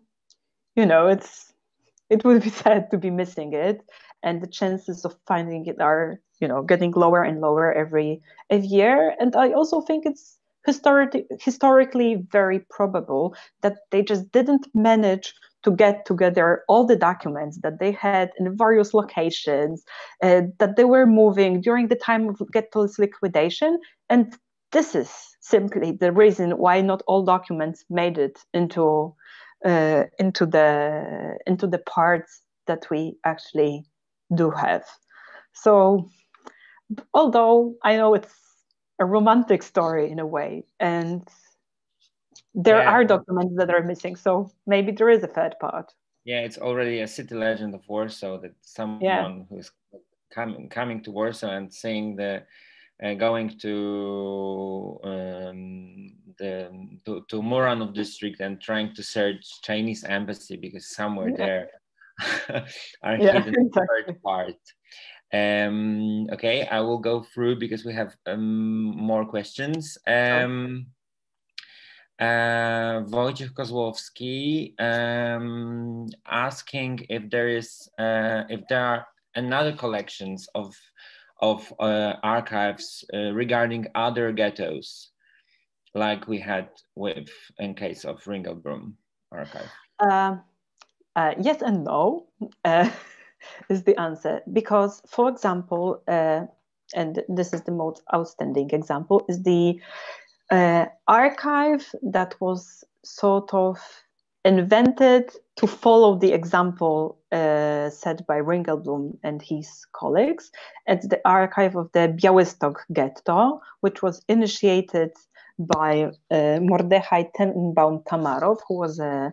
would be sad to be missing it, and the chances of finding it are, getting lower and lower every year. And I also think it's historically very probable that they just didn't manage to get together all the documents that they had in various locations, that they were moving during the time of Ghetto's liquidation. And this is simply the reason why not all documents made it into the parts that we actually do have. So, although I know it's a romantic story in a way, and there are documents that are missing, so maybe there is a third part. Yeah, it's already a city legend of Warsaw that someone who's coming to Warsaw and seeing going to Muranów district and trying to search Chinese embassy because somewhere there are hidden the third part. Okay, I will go through because we have more questions. Wojciech Kozłowski asking if there are another collections of archives regarding other ghettos, like we had in case of Ringelblum Archive. Yes and no is the answer, because, for example, and this is the most outstanding example, is the archive that was sort of invented to follow the example set by Ringelblum and his colleagues. It's the archive of the Białystok Ghetto, which was initiated by Mordechai Tenenbaum-Tamarow, who was a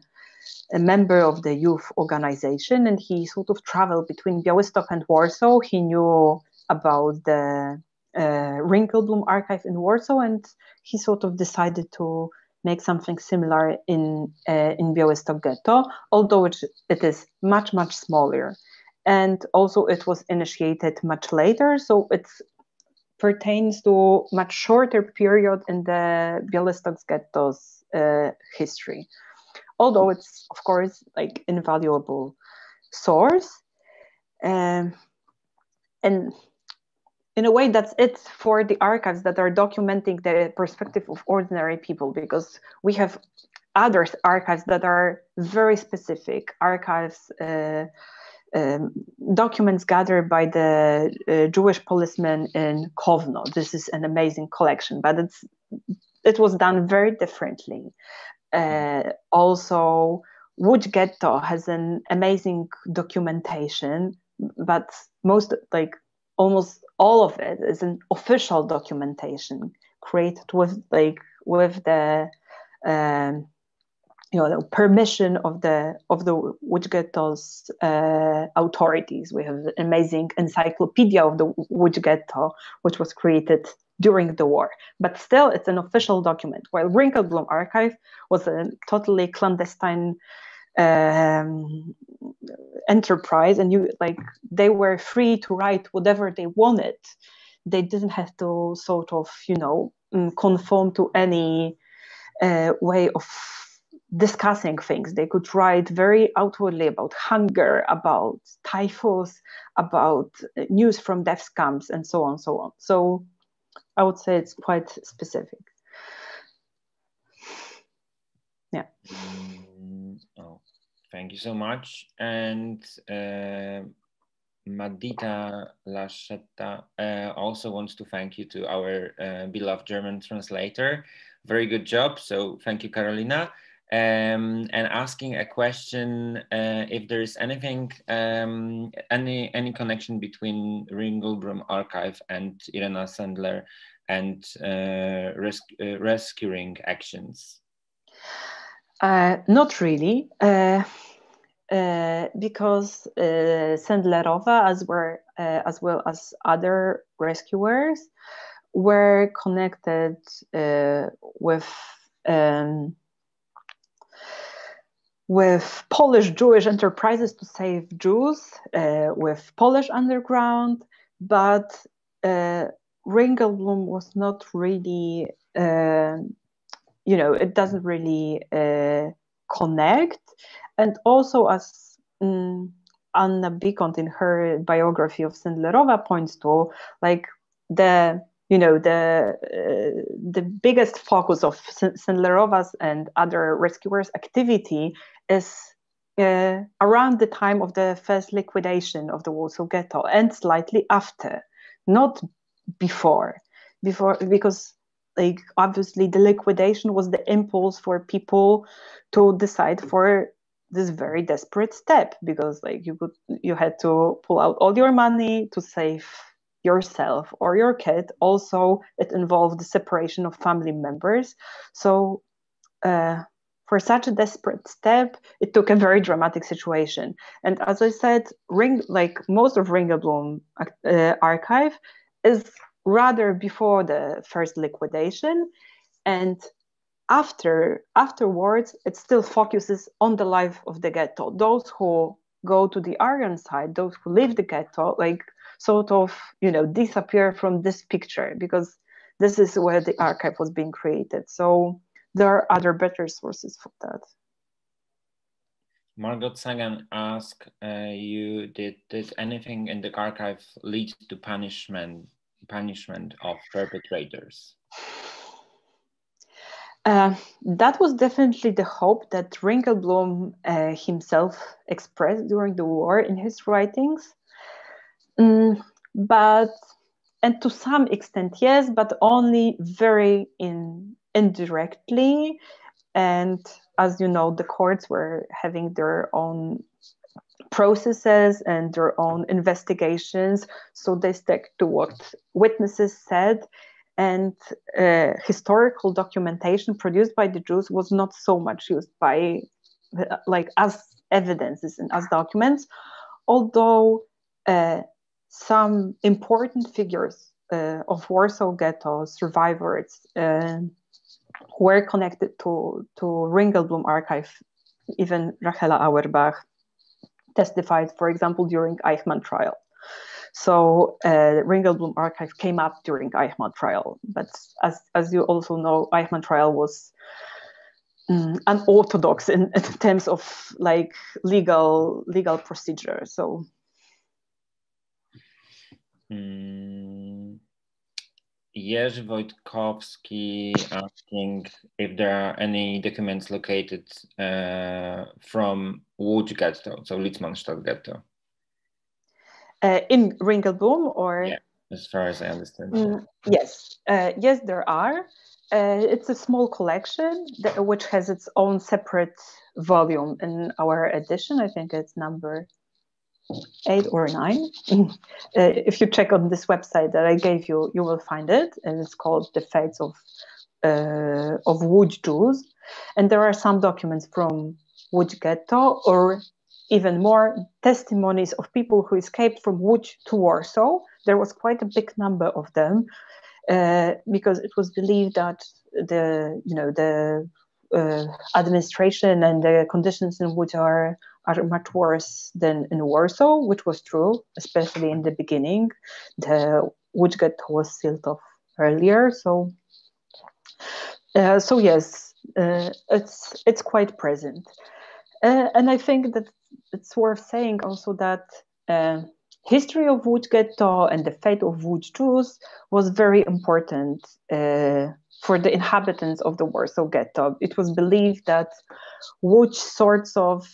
member of the youth organization, and he sort of traveled between Białystok and Warsaw. He knew about the Ringelblum Archive in Warsaw, and he sort of decided to make something similar in Białystok Ghetto, although it is much, much smaller. And also it was initiated much later, so it pertains to much shorter period in the Białystok Ghetto's history. Although it's, of course, like invaluable source. And in a way, that's it for the archives that are documenting the perspective of ordinary people, because we have other archives that are very specific. Archives, documents gathered by the Jewish policemen in Kovno. This is an amazing collection, but it was done very differently. Also, Łódź Ghetto has an amazing documentation, but almost all of it is an official documentation created with the permission of the Łódź Ghetto's authorities. We have an amazing Encyclopedia of the Łódź Ghetto, which was created during the war, but still it's an official document, while Ringelblum Archive was a totally clandestine enterprise, and they were free to write whatever they wanted. They didn't have to sort of conform to any way of discussing things. They could write very outwardly about hunger, about typhus, about news from death camps, and so on, so on. So I would say it's quite specific. Yeah. Thank you so much. And Madita Laszetta also wants to thank you to our beloved German translator. Very good job. So thank you, Carolina. And asking a question, if there is anything, any connection between Ringelblum Archive and Irena Sendler and rescuing actions. Not really, because Sendlerowa, as well as other rescuers, were connected with Polish Jewish enterprises to save Jews, with Polish underground, but Ringelblum was not really, it doesn't really connect. And also, as Anna Bikont in her biography of Sendlerowa points to, the biggest focus of Sendlerowa's and other rescuers' activity is around the time of the first liquidation of the Warsaw Ghetto, and slightly after, not before, because obviously the liquidation was the impulse for people to decide for this very desperate step, because you had to pull out all your money to save yourself or your kid. Also, it involved the separation of family members. So for such a desperate step, it took a very dramatic situation. And as I said, most of Ringelblum archive is rather before the first liquidation, and afterwards it still focuses on the life of the ghetto, those who go to the Aryan side, those who live the ghetto, like sort of, disappear from this picture, because this is where the archive was being created. So there are other better sources for that. Margot Sagan asked you, did anything in the archive lead to punishment of perpetrators? That was definitely the hope that Ringelblum himself expressed during the war in his writings. And to some extent, yes, but only very indirectly. And as you know, the courts were having their own processes and their own investigations, so they stuck to what witnesses said. And historical documentation produced by the Jews was not so much used by, as evidences and as documents, although some important figures of Warsaw Ghetto survivors were connected to Ringelblum Archive. Even Rachela Auerbach testified, for example, during Eichmann trial. So Ringelblum Archive came up during Eichmann trial, but as you also know, Eichmann trial was unorthodox in terms of legal procedure. So. Jerzy Wojtkowski asking if there are any documents located from Łódź Ghetto, so Litzmannstadt Ghetto. In Ringelblum, or? Yeah, as far as I understand. Yes, yes, there are. It's a small collection which has its own separate volume in our edition. I think it's number 8 or 9. If you check on this website that I gave you, you will find it, and it's called "The Fates of Łódź Jews." And there are some documents from Łódź Ghetto, or even more, testimonies of people who escaped from Łódź to Warsaw. There was quite a big number of them, because it was believed that the administration and the conditions in Łódź are much worse than in Warsaw, which was true, especially in the beginning. The Łódź Ghetto was sealed off earlier, so yes, it's quite present, and I think that it's worth saying also that history of Łódź Ghetto and the fate of Łódź Jews was very important for the inhabitants of the Warsaw Ghetto. It was believed that Łódź sorts of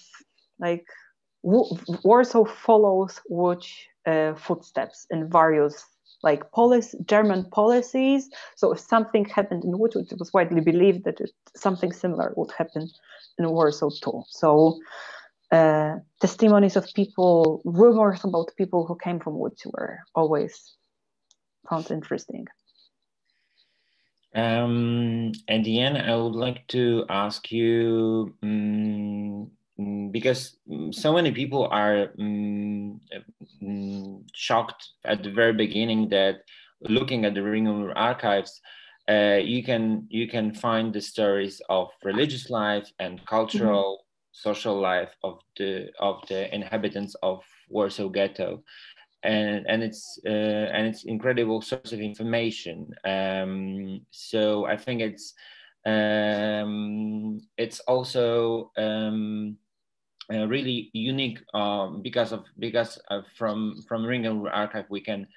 Warsaw follows Łódź footsteps in various German policies. So if something happened in Łódź, it was widely believed that something similar would happen in Warsaw too. So testimonies of people, rumors about people who came from Łódź were always found interesting. At the end, I would like to ask you, because so many people are shocked at the very beginning that looking at the Ringelblum archives, you can find the stories of religious life and cultural, social life of the inhabitants of Warsaw Ghetto, and it's incredible source of information. So I think it's also really unique because from Ringelblum Archive we can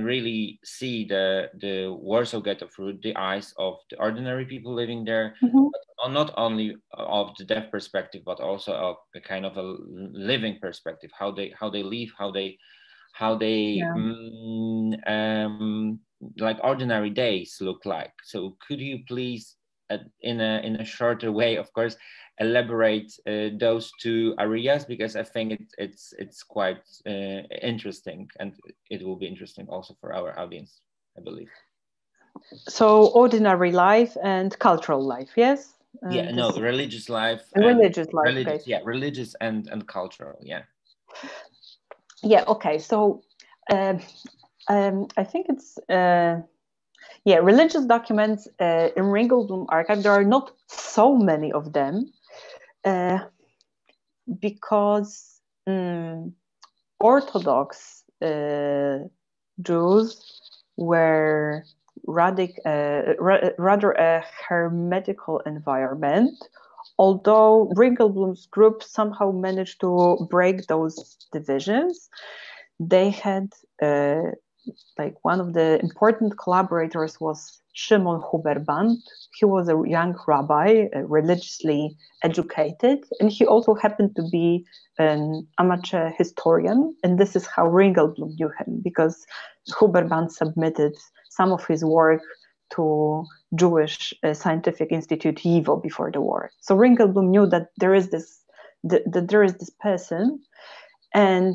really see the Warsaw Ghetto through the eyes of the ordinary people living there, but not only of the deaf perspective, but also of a kind of a living perspective, how they live, how they like ordinary days look like. So could you please, in a shorter way, of course, elaborate those two areas, because I think it's quite interesting, and it will be interesting also for our audience, I believe. So ordinary life and cultural life, yes? Yeah, no, religious life. Religious life, religious, okay. Yeah, religious and cultural, yeah. Yeah, okay, so I think it's, religious documents in Ringelblum Archive, there are not so many of them, because Orthodox Jews were rather a hermetical environment, although Ringelblum's group somehow managed to break those divisions. They had like one of the important collaborators was Szymon Huberband. He was a young rabbi, religiously educated, and he also happened to be an amateur historian. And this is how Ringelblum knew him, because Huberband submitted some of his work to Jewish Scientific Institute YIVO before the war. So Ringelblum knew that there is this person, and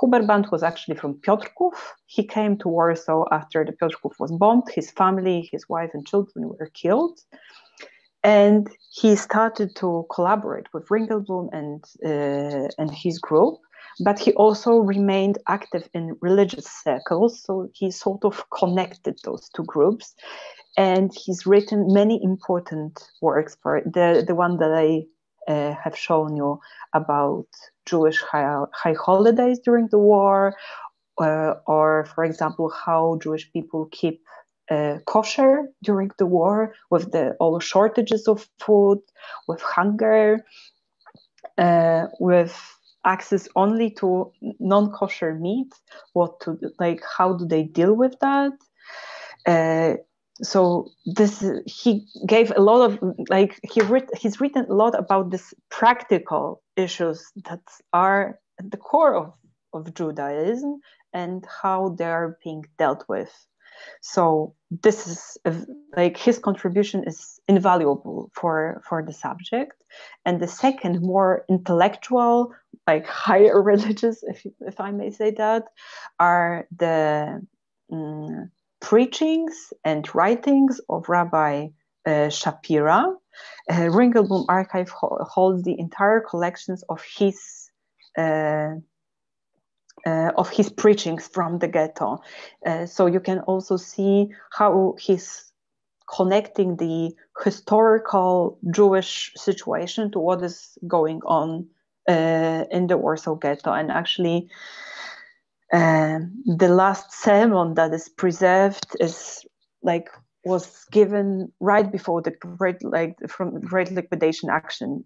Huberband was actually from Piotrków. He came to Warsaw after the Piotrków was bombed. His family, his wife and children were killed. And he started to collaborate with Ringelblum and his group, but he also remained active in religious circles. So he sort of connected those two groups. And he's written many important works. For the one that I have shown you about Jewish high holidays during the war, or for example, how Jewish people keep kosher during the war with all shortages of food, with hunger, with access only to non-kosher meat. How do they deal with that? So he gave a lot of he's written a lot about this practical issues that are at the core of Judaism and how they are being dealt with. So this is his contribution is invaluable for the subject. And the second, more intellectual, higher religious, if I may say that, are the preachings and writings of Rabbi Shapira. Ringelblum Archive holds the entire collections of his preachings from the ghetto. So you can also see how he's connecting the historical Jewish situation to what is going on in the Warsaw Ghetto. And actually, the last sermon that is preserved was given right before the great liquidation action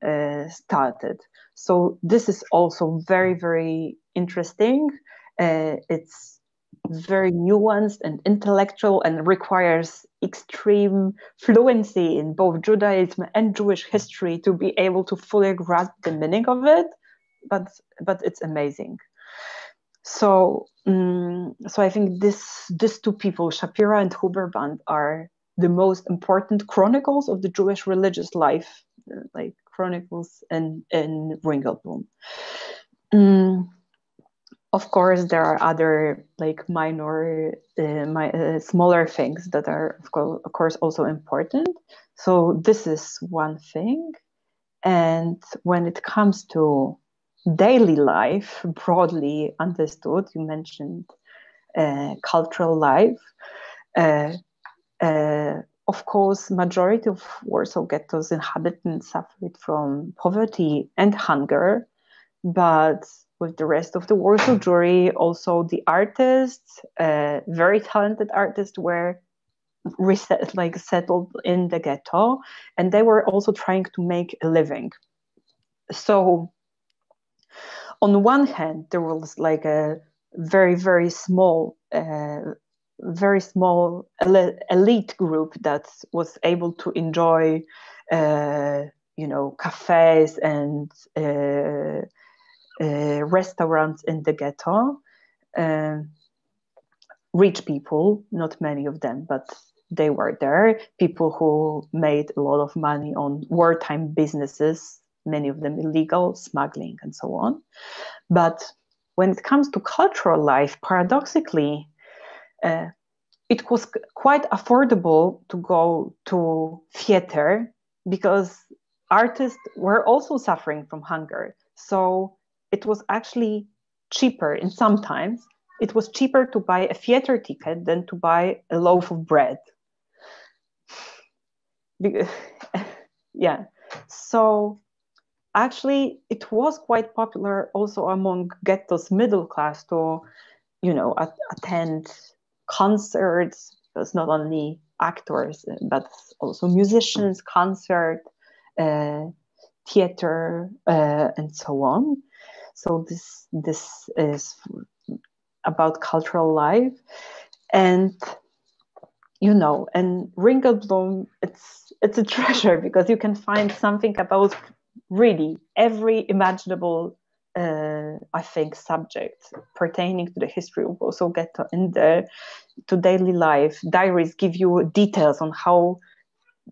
started. So this is also very, very interesting. It's very nuanced and intellectual and requires extreme fluency in both Judaism and Jewish history to be able to fully grasp the meaning of it. But it's amazing. So I think these two people, Shapira and Huberband, are the most important chronicles of the Jewish religious life, chronicles in Ringelblum. Of course, there are other minor, smaller things that are of course also important. So this is one thing. And when it comes to daily life, broadly understood, you mentioned cultural life. Of course, majority of Warsaw Ghetto's inhabitants suffered from poverty and hunger, but with the rest of the Warsaw Jewry, also the artists, very talented artists, were settled in the ghetto, and they were also trying to make a living. So on one hand, there was a very, very small elite group that was able to enjoy, cafes and restaurants in the ghetto. Rich people, not many of them, but they were there. People who made a lot of money on wartime businesses, many of them illegal, smuggling, and so on. But when it comes to cultural life, paradoxically, it was quite affordable to go to theater because artists were also suffering from hunger. So it was actually cheaper, and sometimes it was cheaper to buy a theater ticket than to buy a loaf of bread. Yeah. So actually, it was quite popular also among ghetto's middle class to, you know, attend concerts. It's not only actors, but also musicians, concert, theater, and so on. So this is about cultural life, and you know, and Ringelblum, it's a treasure because you can find something about really every imaginable, I think, subject pertaining to the history of Warsaw Ghetto in there, to daily life. Diaries give you details on how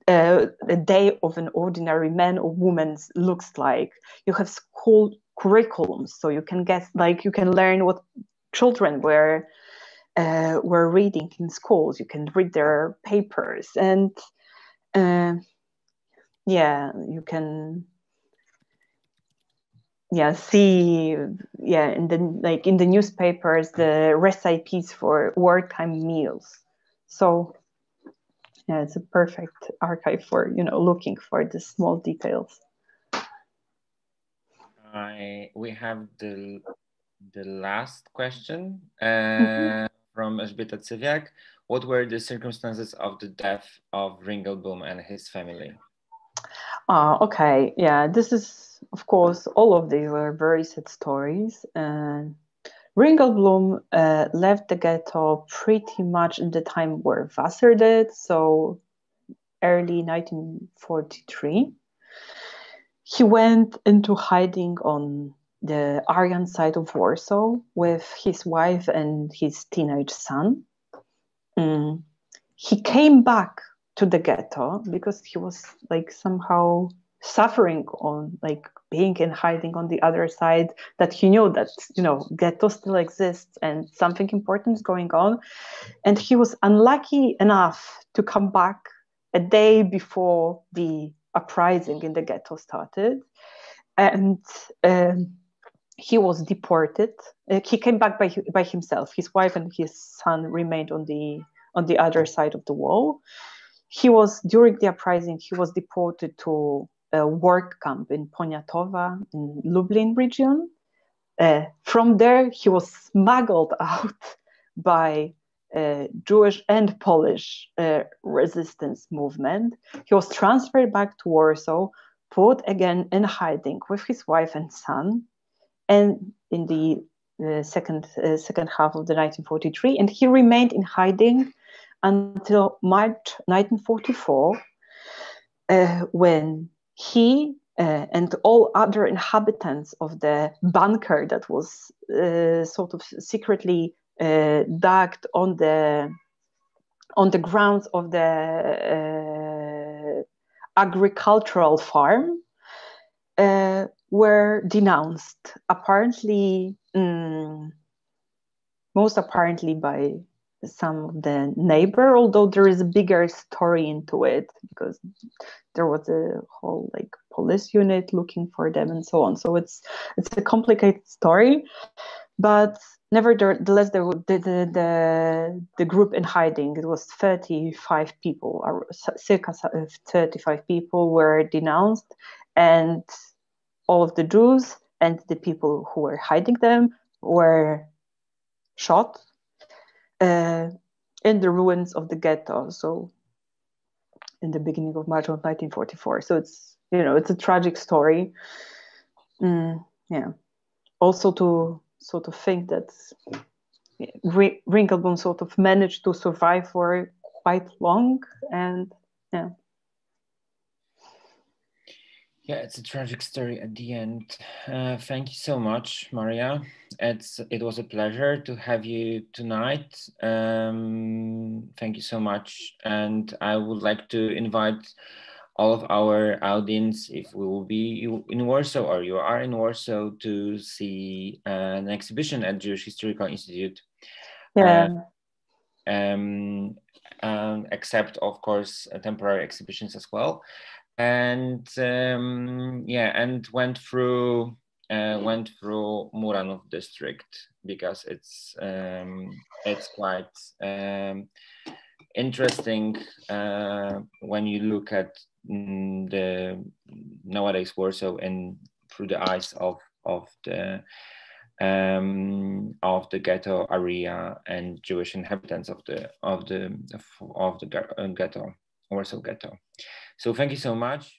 a day of an ordinary man or woman looks like. You have school curriculums, so you can get, like, you can learn what children were reading in schools. You can read their papers, and yeah, you can see in the newspapers the recipes for wartime meals. So yeah, it's a perfect archive for, you know, looking for the small details. We have the last question from Elżbieta Cywiak. What were the circumstances of the death of Ringelblum and his family? Okay, yeah, this is, of course, all of these were very sad stories. Ringelblum left the ghetto pretty much in the time where Wasser did, so early 1943. He went into hiding on the Aryan side of Warsaw with his wife and his teenage son. He came back to the ghetto because he was like somehow suffering on like being in hiding on the other side, that he knew that, you know, ghetto still exists and something important is going on. And he was unlucky enough to come back a day before the uprising in the ghetto started. And he was deported. He came back by himself. His wife and his son remained on the other side of the wall. During the uprising, he was deported to a work camp in Poniatowa in Lublin region. From there, he was smuggled out by Jewish and Polish resistance movement. He was transferred back to Warsaw, put again in hiding with his wife and son, and in the second half of the 1943, and he remained in hiding until March 1944, when he and all other inhabitants of the bunker that was sort of secretly dug on the grounds of the agricultural farm were denounced, apparently, most apparently by some of the neighbor, although there is a bigger story into it because there was a whole like police unit looking for them and so on. So it's a complicated story, but nevertheless, the group in hiding, it was 35 people, or circa 35 people were denounced, and all of the Jews and the people who were hiding them were shot in the ruins of the ghetto. So in the beginning of March of 1944. So it's, you know, it's a tragic story. Yeah. Also to sort of think that Ringelblum sort of managed to survive for quite long, and yeah. Yeah, it's a tragic story at the end. Thank you so much, Maria. It was a pleasure to have you tonight. Thank you so much. And I would like to invite all of our audience, if we will be in Warsaw or you are in Warsaw, to see an exhibition at Jewish Historical Institute. Yeah. Except, of course, temporary exhibitions as well. And and went through Muranów district, because it's quite interesting when you look at the nowadays Warsaw in through the eyes of the ghetto area and Jewish inhabitants of the ghetto, Warsaw Ghetto. So thank you so much.